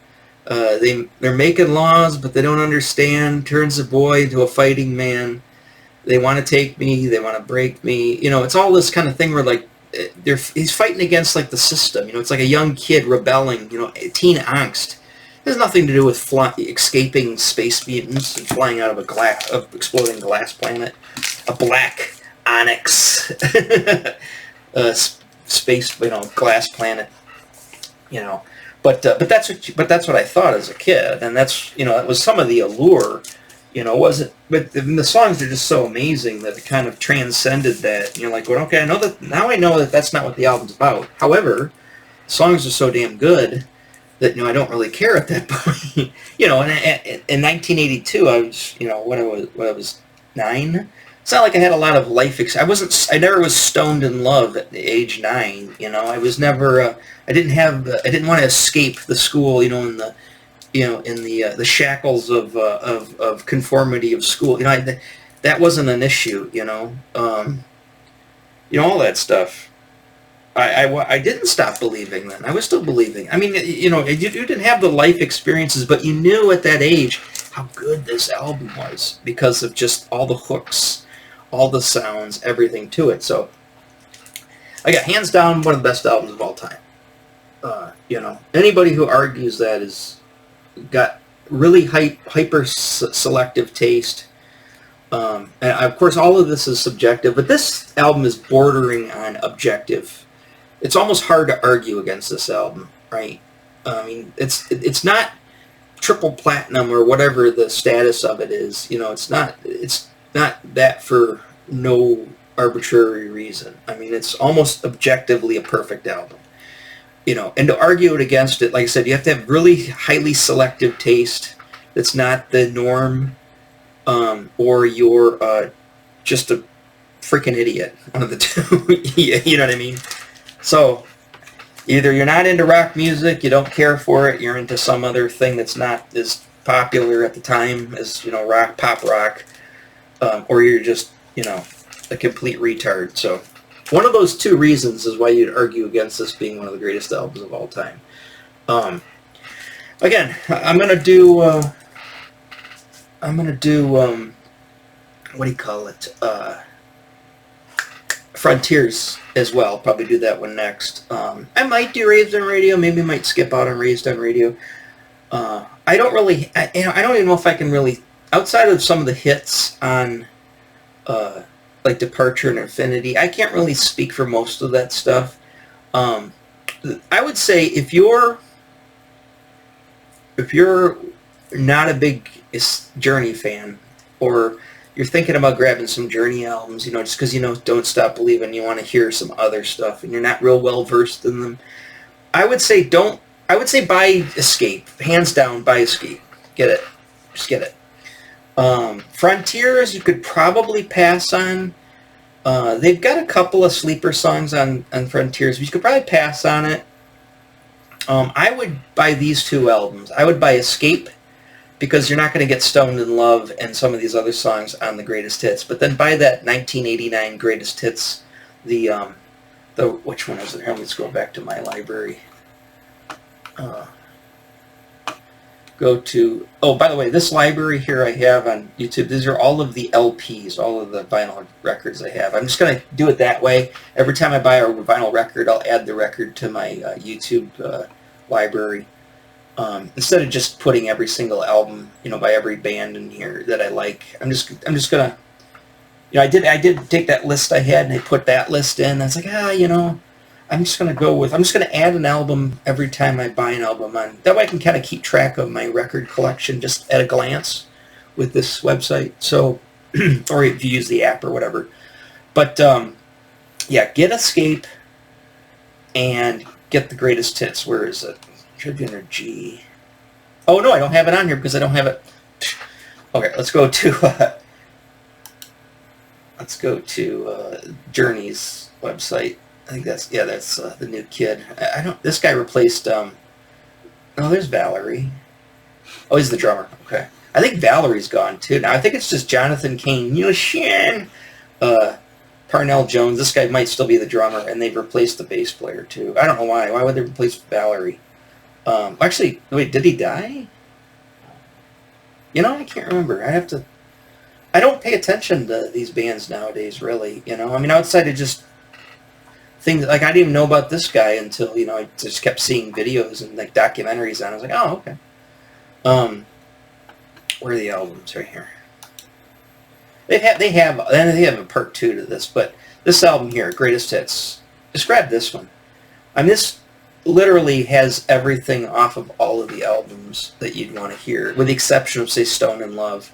They're making laws, but they don't understand. Turns a boy into a fighting man. They want to take me. They want to break me. It's all this kind of thing where like he's fighting against like the system. It's like a young kid rebelling. Teen angst. It has nothing to do with escaping space mutants and flying out of exploding glass planet. A black onyx space, glass planet. But that's what I thought as a kid, and that's that was some of the allure. Wasn't, but the songs are just so amazing that it kind of transcended that. And you're like, well, okay, I know that that's not what the album's about. However, songs are so damn good that I don't really care at that point. In 1982, I was when I was 9. It's not like I had a lot of life. I never was stoned in love at age 9. I was never. I didn't want to escape the school. In the shackles of conformity of school. That wasn't an issue. All that stuff. I didn't stop believing then. I was still believing. I mean, you didn't have the life experiences, but you knew at that age how good this album was because of just all the hooks, all the sounds, everything to it. So, I got hands down one of the best albums of all time. Anybody who argues that is got really hyper selective taste. And of course, all of this is subjective, but this album is bordering on objective. It's almost hard to argue against this album, right? I mean, it's not triple platinum or whatever the status of it is. It's not that for no arbitrary reason. I mean, it's almost objectively a perfect album. And to argue it against it, like I said, you have to have really highly selective taste that's not the norm, or you're just a freaking idiot. One of the two. You know what I mean? So, either you're not into rock music, you don't care for it, you're into some other thing that's not as popular at the time as, pop rock, or you're just, a complete retard. So, one of those two reasons is why you'd argue against this being one of the greatest albums of all time. Again, I'm gonna do, what do you call it? Frontiers as well. Probably do that one next. I might do Raised on Radio. Maybe I might skip out on Raised on Radio. I don't really, I don't even know if I can really, outside of some of the hits on, like Departure and Infinity, I can't really speak for most of that stuff. I would say if you're not a big Journey fan, or you're thinking about grabbing some Journey albums, just because Don't Stop Believing, you want to hear some other stuff, and you're not real well versed in them, I would say buy Escape. Hands down, buy Escape. Get it. Just get it. Frontiers, you could probably pass on. They've got a couple of sleeper songs on Frontiers, but you could probably pass on it. I would buy these two albums. I would buy Escape, because you're not going to get Stoned in Love and some of these other songs on the Greatest Hits. But then buy that 1989 Greatest Hits, the which one is it? Here, let me scroll back to my library. Go to, oh, by the way, this library here I have on YouTube, these are all of the LPs, all of the vinyl records I have. I'm just going to do it that way. Every time I buy a vinyl record, I'll add the record to my YouTube library. Instead of just putting every single album, by every band in here that I like. I'm just going to, I did take that list I had and I put that list in. I was like, I'm just going to add an album every time I buy an album on. That way I can kind of keep track of my record collection just at a glance with this website. So, or if you use the app or whatever. But, yeah, get Escape and get the Greatest Hits. Where is it? Should be under G. Oh, no, I don't have it on here because I don't have it. Okay, let's go to Journey's website. I think that's the new kid. This guy replaced, oh, there's Valerie. Oh, he's the drummer. Okay. I think Valerie's gone too. Now, I think it's just Jonathan Cain. Parnell Jones. This guy might still be the drummer, and they've replaced the bass player too. I don't know why. Why would they replace Valerie? Actually, wait, did he die? I can't remember. I don't pay attention to these bands nowadays, really. Outside of just things, like, I didn't even know about this guy until, I just kept seeing videos and, like, documentaries on it. I was like, oh, okay. Where are the albums? Right here. They have a part 2 to this, but this album here, Greatest Hits, just grab this one. This literally has everything off of all of the albums that you'd want to hear, with the exception of, say, Stoned in Love.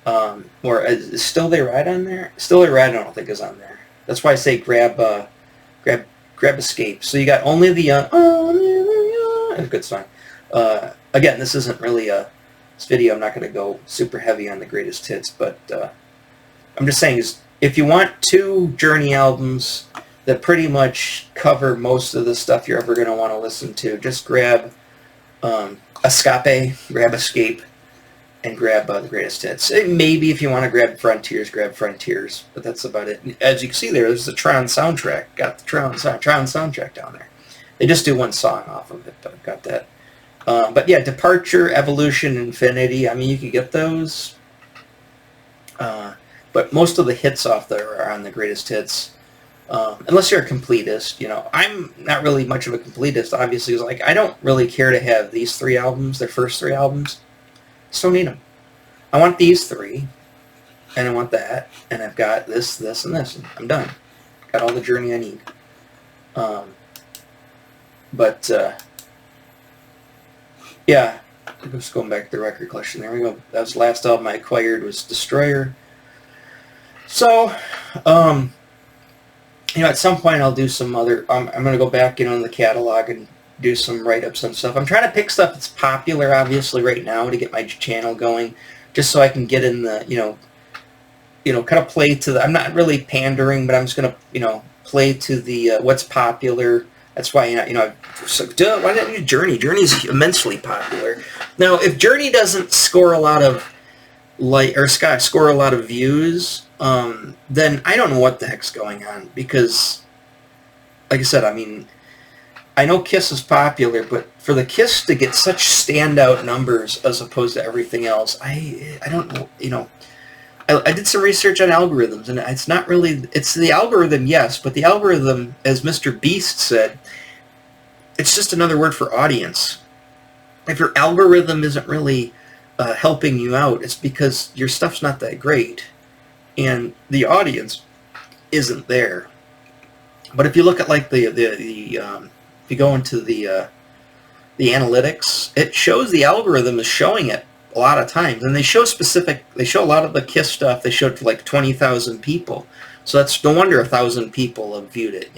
Or is Still They Ride on there? Still They Ride, I don't think is on there. That's why I say grab Escape. So you got Only the Young. A good song. Again, this isn't really this video. I'm not going to go super heavy on the Greatest Hits, but I'm just saying, if you want 2 Journey albums that pretty much cover most of the stuff you're ever going to want to listen to, just grab Escape, and grab the Greatest Hits. Maybe if you want to grab Frontiers, but that's about it. As you can see there's the Tron soundtrack. Got the Tron soundtrack down there. They just do one song off of it, but I've got that. But yeah, Departure, Evolution, Infinity, you could get those. But most of the hits off there are on the Greatest Hits. Unless you're a completist, I'm not really much of a completist, obviously. It's like, I don't really care to have these 3 albums, their first 3 albums. Just don't need them. I want these 3, and I want that, and I've got this, and this, and I'm done. Got all the Journey I need. Yeah, just going back to the record collection. There we go. That was the last album I acquired, was Destroyer. So, at some point I'll do some other, I'm going to go back, in the catalog and do some write-ups and stuff. I'm trying to pick stuff that's popular, obviously, right now to get my channel going, just so I can get in the, kind of play to the, I'm not really pandering, but I'm just going to, play to the, what's popular. That's why, so, why didn't you Journey? Journey's immensely popular. Now, if Journey doesn't score a lot of, score a lot of views, then I don't know what the heck's going on, because, like I said, I know Kiss is popular, but for the Kiss to get such standout numbers as opposed to everything else, I don't know, I did some research on algorithms, and it's not really, it's the algorithm, yes, but the algorithm, as Mr. Beast said, it's just another word for audience. If your algorithm isn't really helping you out, it's because your stuff's not that great, and the audience isn't there. But if you look at, like, if you go into the analytics, it shows the algorithm is showing it a lot of times, and they show a lot of the Kiss stuff. They showed to like 20,000 people, so that's no wonder 1,000 people have viewed it.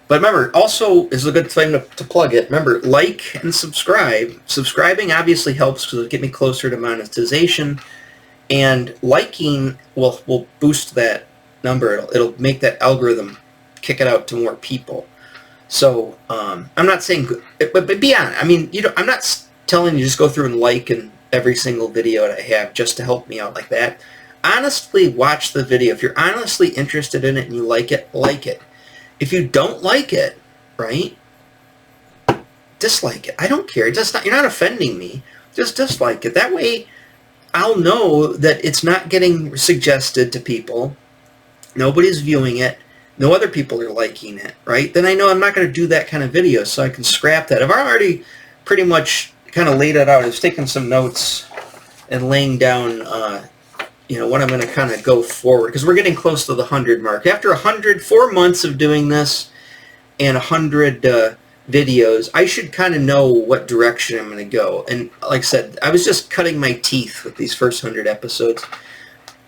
But remember, also is a good time to plug it. Remember, like and subscribe. Subscribing obviously helps because it'll get me closer to monetization, and liking will boost that number. It'll make that algorithm kick it out to more people. So I'm not saying, but beyond, I mean, I'm not telling you just go through and like in every single video that I have just to help me out like that. Honestly, watch the video. If you're honestly interested in it and you like it, like it. If you don't like it, right, dislike it. I don't care. You're not offending me. Just dislike it. That way, I'll know that it's not getting suggested to people. Nobody's viewing it. No other people are liking it, right? Then I know I'm not going to do that kind of video, so I can scrap that. I've already pretty much kind of laid it out. I was taking some notes and laying down, what I'm going to kind of go forward, because we're getting close to the 100 mark. After 4 months of doing this and 100 videos, I should kind of know what direction I'm going to go. And like I said, I was just cutting my teeth with these first 100 episodes.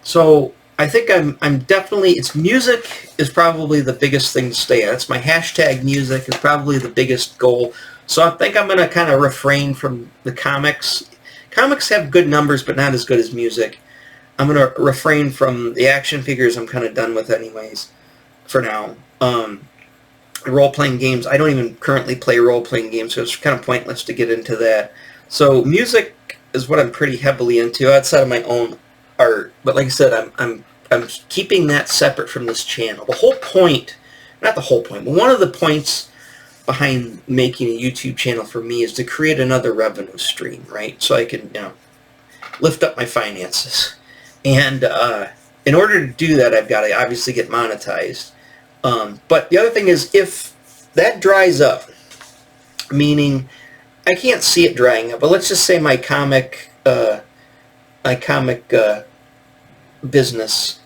So I think I'm definitely, music is probably the biggest thing to stay at. It's my hashtag music is probably the biggest goal. So I think I'm going to kind of refrain from the comics. Comics have good numbers, but not as good as music. I'm going to refrain from the action figures. I'm kind of done with anyways for now. Role-playing games, I don't even currently play role-playing games, so it's kind of pointless to get into that. So music is what I'm pretty heavily into outside of my own art. But like I said, I'm keeping that separate from this channel. The whole point, not the whole point, but one of the points behind making a YouTube channel for me is to create another revenue stream, right? So I can, lift up my finances. And in order to do that, I've got to obviously get monetized. But the other thing is, if that dries up, meaning I can't see it drying up, but let's just say my comic business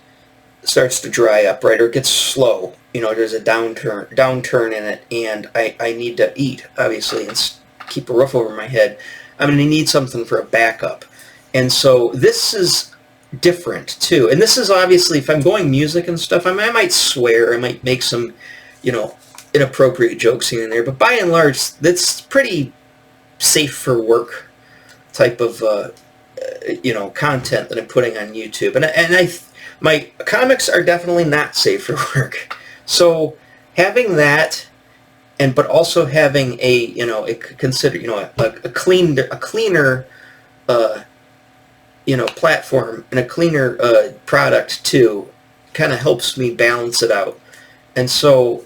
starts to dry up, right, or gets slow. There's a downturn in it, and I need to eat, obviously, and keep a roof over my head. I'm going to need something for a backup. And so this is different too, and this is obviously, if I'm going music and stuff, I might swear, I might make some inappropriate jokes here and there, but by and large that's pretty safe for work type of content that I'm putting on YouTube, and my comics are definitely not safe for work. So having that, but also having a cleaner platform and a cleaner product too, kind of helps me balance it out. And so,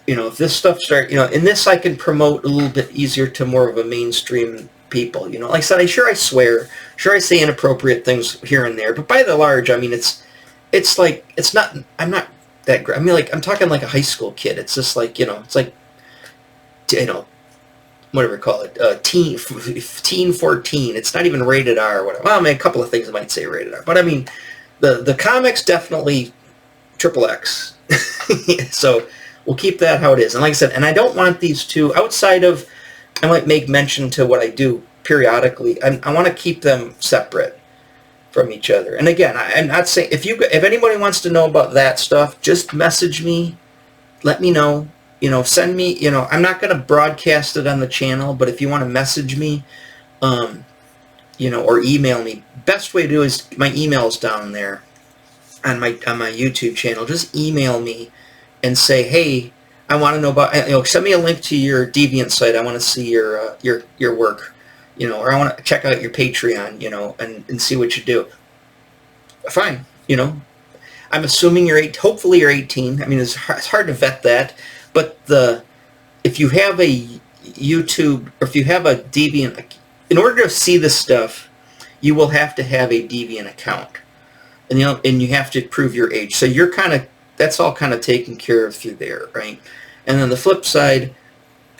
if this stuff in this I can promote a little bit easier to more of a mainstream people. Like I said, I swear, I say inappropriate things here and there, but by the large, I mean, it's like, I'm not that great. I mean, like, I'm talking like a high school kid. It's just like, it's like, whatever you call it, teen 14. It's not even rated R or whatever. Well, I mean, a couple of things I might say rated R, but I mean, the comics definitely XXX. So we'll keep that how it is. And like I said, and I don't want these two outside of, I might make mention to what I do periodically. I want to keep them separate from each other. And again, I'm not saying, if anybody wants to know about that stuff, just message me, let me know. Send me, I'm not going to broadcast it on the channel, but if you want to message me, or email me, best way to do is, my email is down there on my YouTube channel. Just email me and say, hey, I want to know about, send me a link to your Deviant site. I want to see your work, or I want to check out your Patreon, and see what you do. Fine, I'm assuming hopefully you're 18. I mean, it's hard to vet that. But if you have a YouTube, or if you have a Deviant, in order to see this stuff, you will have to have a Deviant account, and you have to prove your age. So that's all kind of taken care of through there, right? And then the flip side,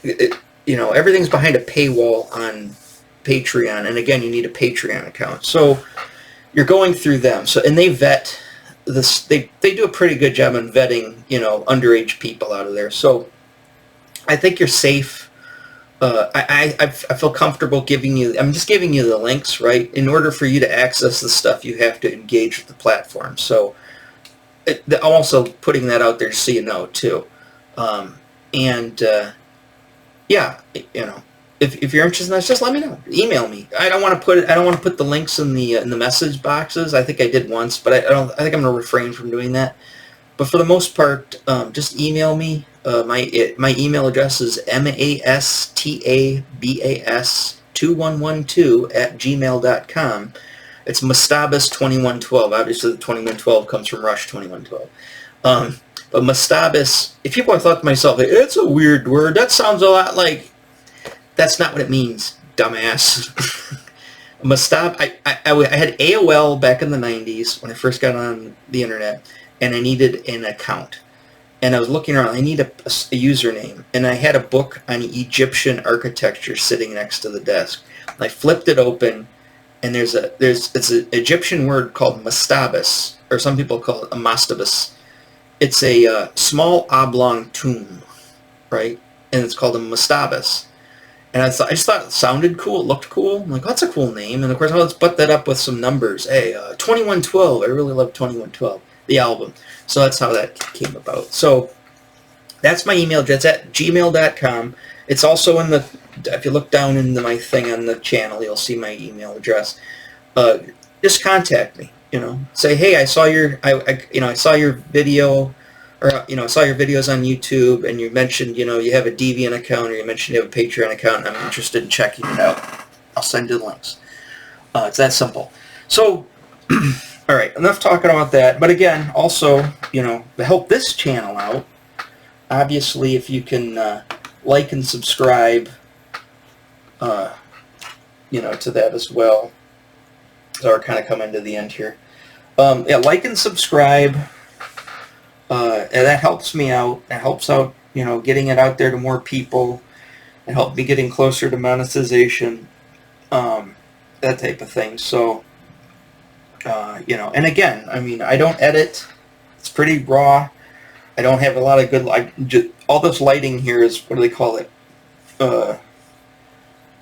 everything's behind a paywall on Patreon, and again, you need a Patreon account. So you're going through them. So, and they vet this, they do a pretty good job on vetting, underage people out of there. So I think you're safe. I feel comfortable giving you, I'm just giving you the links, right? In order for you to access the stuff, you have to engage with the platform. So I'm also putting that out there so you know, too. And yeah, you know, if you're interested in this, just let me know. Email me. I don't want to put the links in the message boxes. I think I did once, but I don't. I think I'm going to refrain from doing that. But for the most part, just email me. My email address is mastabas2112@gmail.com. It's Mastabas2112. Obviously, the 2112 comes from Rush 2112. But Mastabas, if people have thought to myself, it's a weird word. That sounds a lot like. That's not what it means, dumbass. I had AOL back in the 90s when I first got on the internet, and I needed an account. And I was looking around. I need a username. And I had a book on Egyptian architecture sitting next to the desk. I flipped it open, and it's an Egyptian word called mastabas, or some people call it a mastabas. It's a small oblong tomb, right? And it's called a mastabas. And I just thought it sounded cool. It looked cool. I'm like, oh, that's a cool name. And of course, let's butt that up with some numbers. Hey, 2112. I really love 2112, the album. So that's how that came about. So that's my email address at gmail.com. It's also in the, if you look down into my thing on the channel, you'll see my email address. Just contact me. You know, say, hey, I saw your, I saw your video. Or, I saw your videos on YouTube, and you mentioned, you have a Deviant account, or you mentioned you have a Patreon account, and I'm interested in checking it out. I'll send you the links. It's that simple. So, all right, enough talking about that. But again, also, to help this channel out, obviously, if you can like and subscribe, to that as well. So we're kind of coming to the end here. Yeah, like and subscribe. And that helps me out. It helps out, getting it out there to more people. It helped me getting closer to monetization, that type of thing. So, and again, I don't edit. It's pretty raw. I don't have a lot of good, all this lighting here is, what do they call it?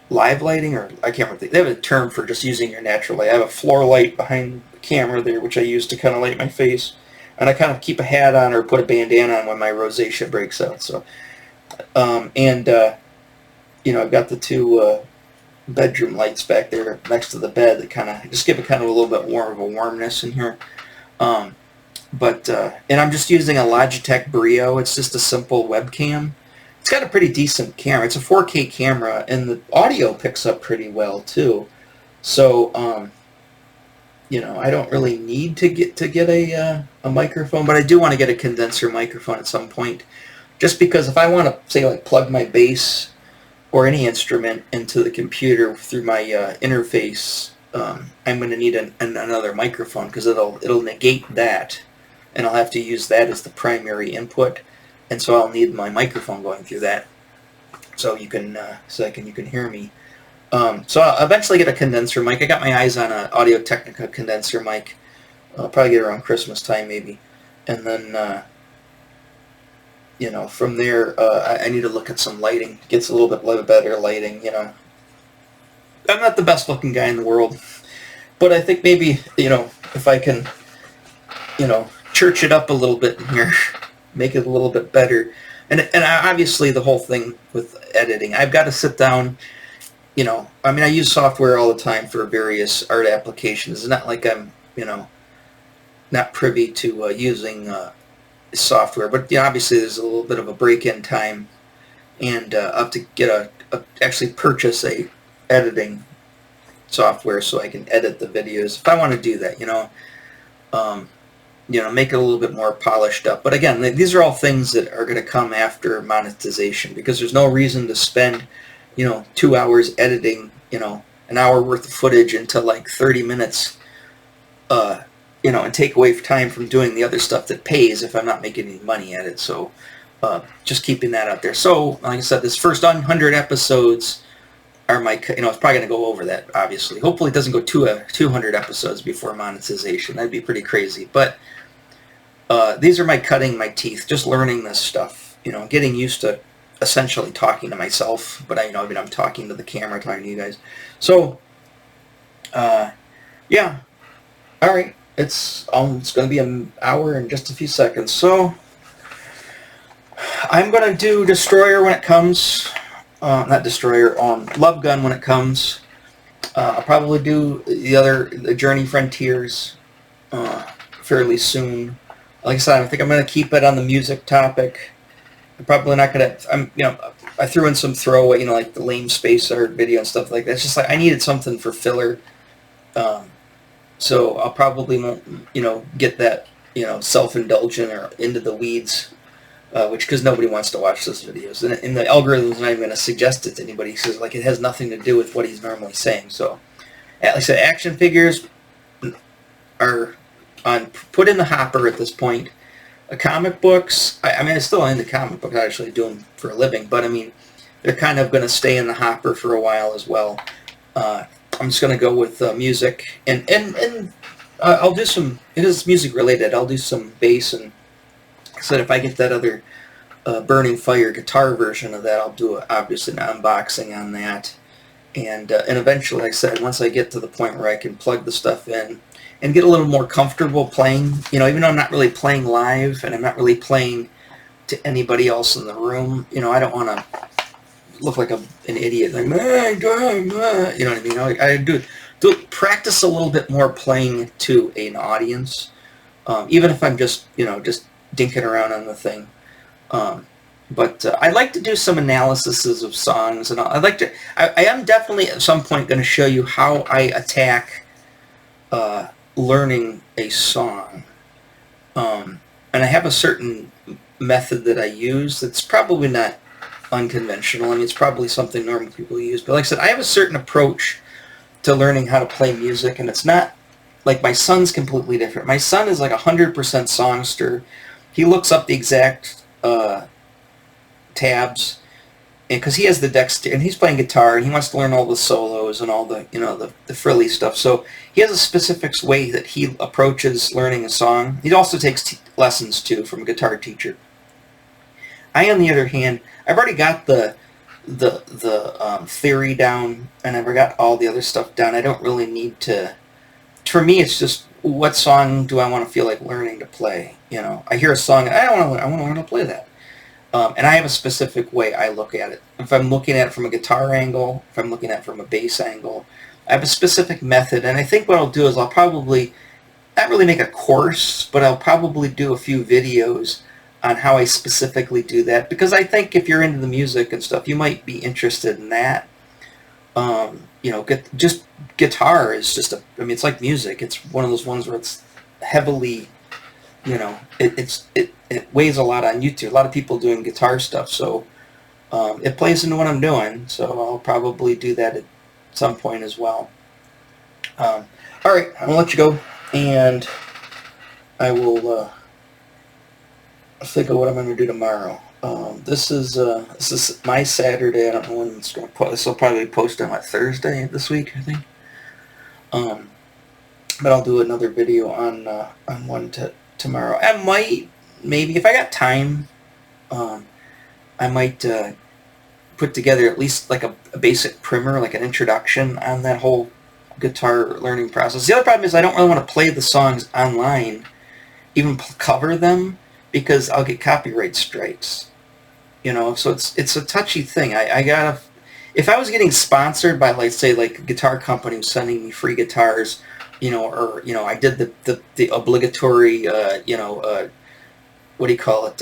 Live lighting, or I can't remember. They have a term for just using your natural light. I have a floor light behind the camera there, which I use to kind of light my face. And I kind of keep a hat on or put a bandana on when my rosacea breaks out. So, I've got the two bedroom lights back there next to the bed that kind of just give it kind of a little bit more of a warmness in here. And I'm just using a Logitech Brio. It's just a simple webcam. It's got a pretty decent camera. It's a 4K camera, and the audio picks up pretty well too. So, I don't really need to get a microphone, but I do want to get a condenser microphone at some point, just because if I want to, say, like plug my bass or any instrument into the computer through my interface, I'm going to need another microphone, because it'll negate that, and I'll have to use that as the primary input, and so I'll need my microphone going through that, so you can hear me. So I'll eventually get a condenser mic. I got my eyes on an Audio-Technica condenser mic. I'll probably get it around Christmas time, maybe. And then, from there, I need to look at some lighting. Gets a little bit better lighting, I'm not the best-looking guy in the world. But I think maybe, if I can, church it up a little bit in here, make it a little bit better. And obviously the whole thing with editing, I've got to sit down. I use software all the time for various art applications. It's not like I'm, not privy to using software. But obviously there's a little bit of a break-in time, and I have to get actually purchase a editing software so I can edit the videos if I want to do that. Make it a little bit more polished up. But again, these are all things that are going to come after monetization, because there's no reason to spend 2 hours editing, an hour worth of footage into like 30 minutes, and take away time from doing the other stuff that pays if I'm not making any money at it. So, just keeping that out there. So, like I said, this first 100 episodes are my, it's probably going to go over that, obviously. Hopefully it doesn't go 200 episodes before monetization. That'd be pretty crazy. But, these are my cutting my teeth, just learning this stuff, getting used to essentially talking to myself, but I'm talking to the camera, talking to you guys. So, yeah, all right, it's going to be an hour and just a few seconds. So, I'm gonna do Destroyer when it comes. Not Destroyer. Love Gun when it comes. I'll probably do the Journey Frontiers fairly soon. Like I said, I think I'm gonna keep it on the music topic. I'm probably not gonna. I threw in some throwaway, like the lame space art video and stuff like that. It's just like I needed something for filler. So I'll probably won't, get that, self-indulgent or into the weeds, because nobody wants to watch those videos. And the algorithm's not even going to suggest it to anybody. He says, like, it has nothing to do with what he's normally saying. So, like I said, action figures are put in the hopper at this point. Comic books, I'm still into comic books. I actually do them for a living. But, they're kind of going to stay in the hopper for a while as well. I'm just going to go with music, and I'll do some, it is music related, I'll do some bass, and like I said, if I get that other Burning Fire guitar version of that, I'll do obviously an unboxing on that, and eventually, like I said, once I get to the point where I can plug the stuff in and get a little more comfortable playing, even though I'm not really playing live, and I'm not really playing to anybody else in the room, I don't want to look like an idiot, like, you know what I mean? I do practice a little bit more playing to an audience, even if I'm just dinking around on the thing. But I'd like to do some analyses of songs, and I am definitely at some point going to show you how I attack learning a song. And I have a certain method that I use that's probably not unconventional. It's probably something normal people use. But like I said, I have a certain approach to learning how to play music, and it's not like my son's completely different. My son is like 100% songster. He looks up the exact tabs, and because he has the dexterity, and he's playing guitar, and he wants to learn all the solos and all the the frilly stuff. So he has a specific way that he approaches learning a song. He also takes lessons too from a guitar teacher. I, on the other hand, I've already got the theory down, and I've got all the other stuff down. I don't really need to. For me, it's just what song do I want to feel like learning to play. I hear a song and I want to learn to play that. And I have a specific way I look at it. If I'm looking at it from a guitar angle, if I'm looking at it from a bass angle, I have a specific method. And I think what I'll do is I'll probably not really make a course, but I'll probably do a few videos on how I specifically do that, because I think if you're into the music and stuff, you might be interested in that. Just guitar is just it's like music. It's one of those ones where it's heavily, it weighs a lot on YouTube. A lot of people doing guitar stuff, so it plays into what I'm doing. So I'll probably do that at some point as well. All right, I'm gonna let you go, and I will. Think of what I'm going to do tomorrow. This is my Saturday. I don't know when it's going to post. This will probably post on Thursday this week, I think. But I'll do another video on one tomorrow. I might, maybe if I got time, I might put together at least like a basic primer, like an introduction on that whole guitar learning process. The other problem is I don't really want to play the songs online, even cover them, because I'll get copyright strikes, so it's a touchy thing. I gotta, if I was getting sponsored by, like, say, like a guitar company was sending me free guitars, or I did the obligatory, what do you call it,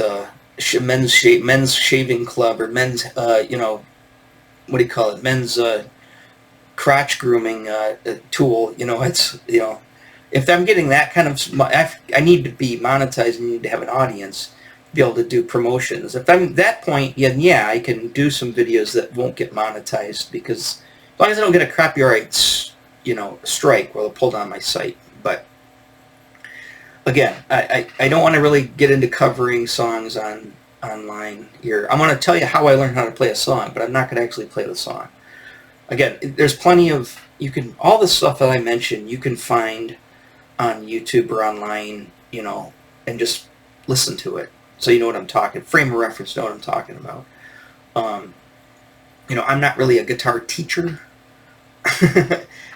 men's shaving club, or men's, what do you call it, men's crotch grooming tool, it's, if I'm getting that kind of, I need to be monetized and need to have an audience to be able to do promotions. If I'm at that point, yeah, I can do some videos that won't get monetized, because as long as I don't get a copyright, strike, or they'll pull down my site. But again, I don't want to really get into covering songs online here. I'm going to tell you how I learned how to play a song, but I'm not going to actually play the song. Again, there's plenty of, all the stuff that I mentioned, you can find on YouTube or online, and just listen to it, so you know what I'm talking, frame of reference, know what I'm talking about. I'm not really a guitar teacher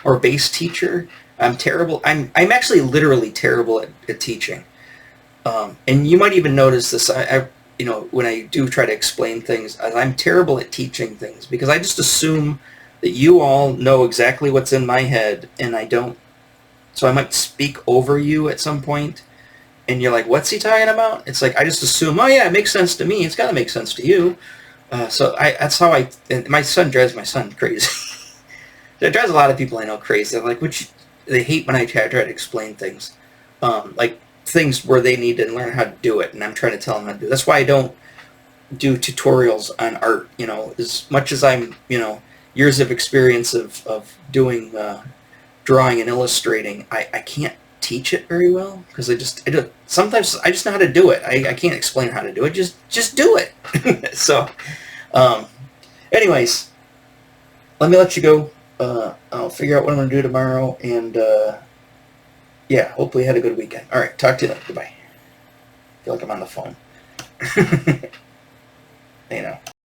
or bass teacher. I'm terrible. I'm actually literally terrible at teaching. And you might even notice this. when I do try to explain things, I'm terrible at teaching things because I just assume that you all know exactly what's in my head and I don't. So I might speak over you at some point and you're like, what's he talking about? It's like, I just assume, oh yeah, it makes sense to me. It's got to make sense to you. That's how and my son drives my son crazy. It drives a lot of people I know crazy. They're like, they hate when I try to explain things. Like things where they need to learn how to do it, and I'm trying to tell them how to do it. That's why I don't do tutorials on art. As much as I'm, years of experience of doing drawing and illustrating, I can't teach it very well because sometimes I just know how to do it. I can't explain how to do it. Just do it. So, um, anyways, let me let you go. I'll figure out what I'm going to do tomorrow, and yeah, hopefully you had a good weekend. All right, talk to you later. Goodbye. I feel like I'm on the phone.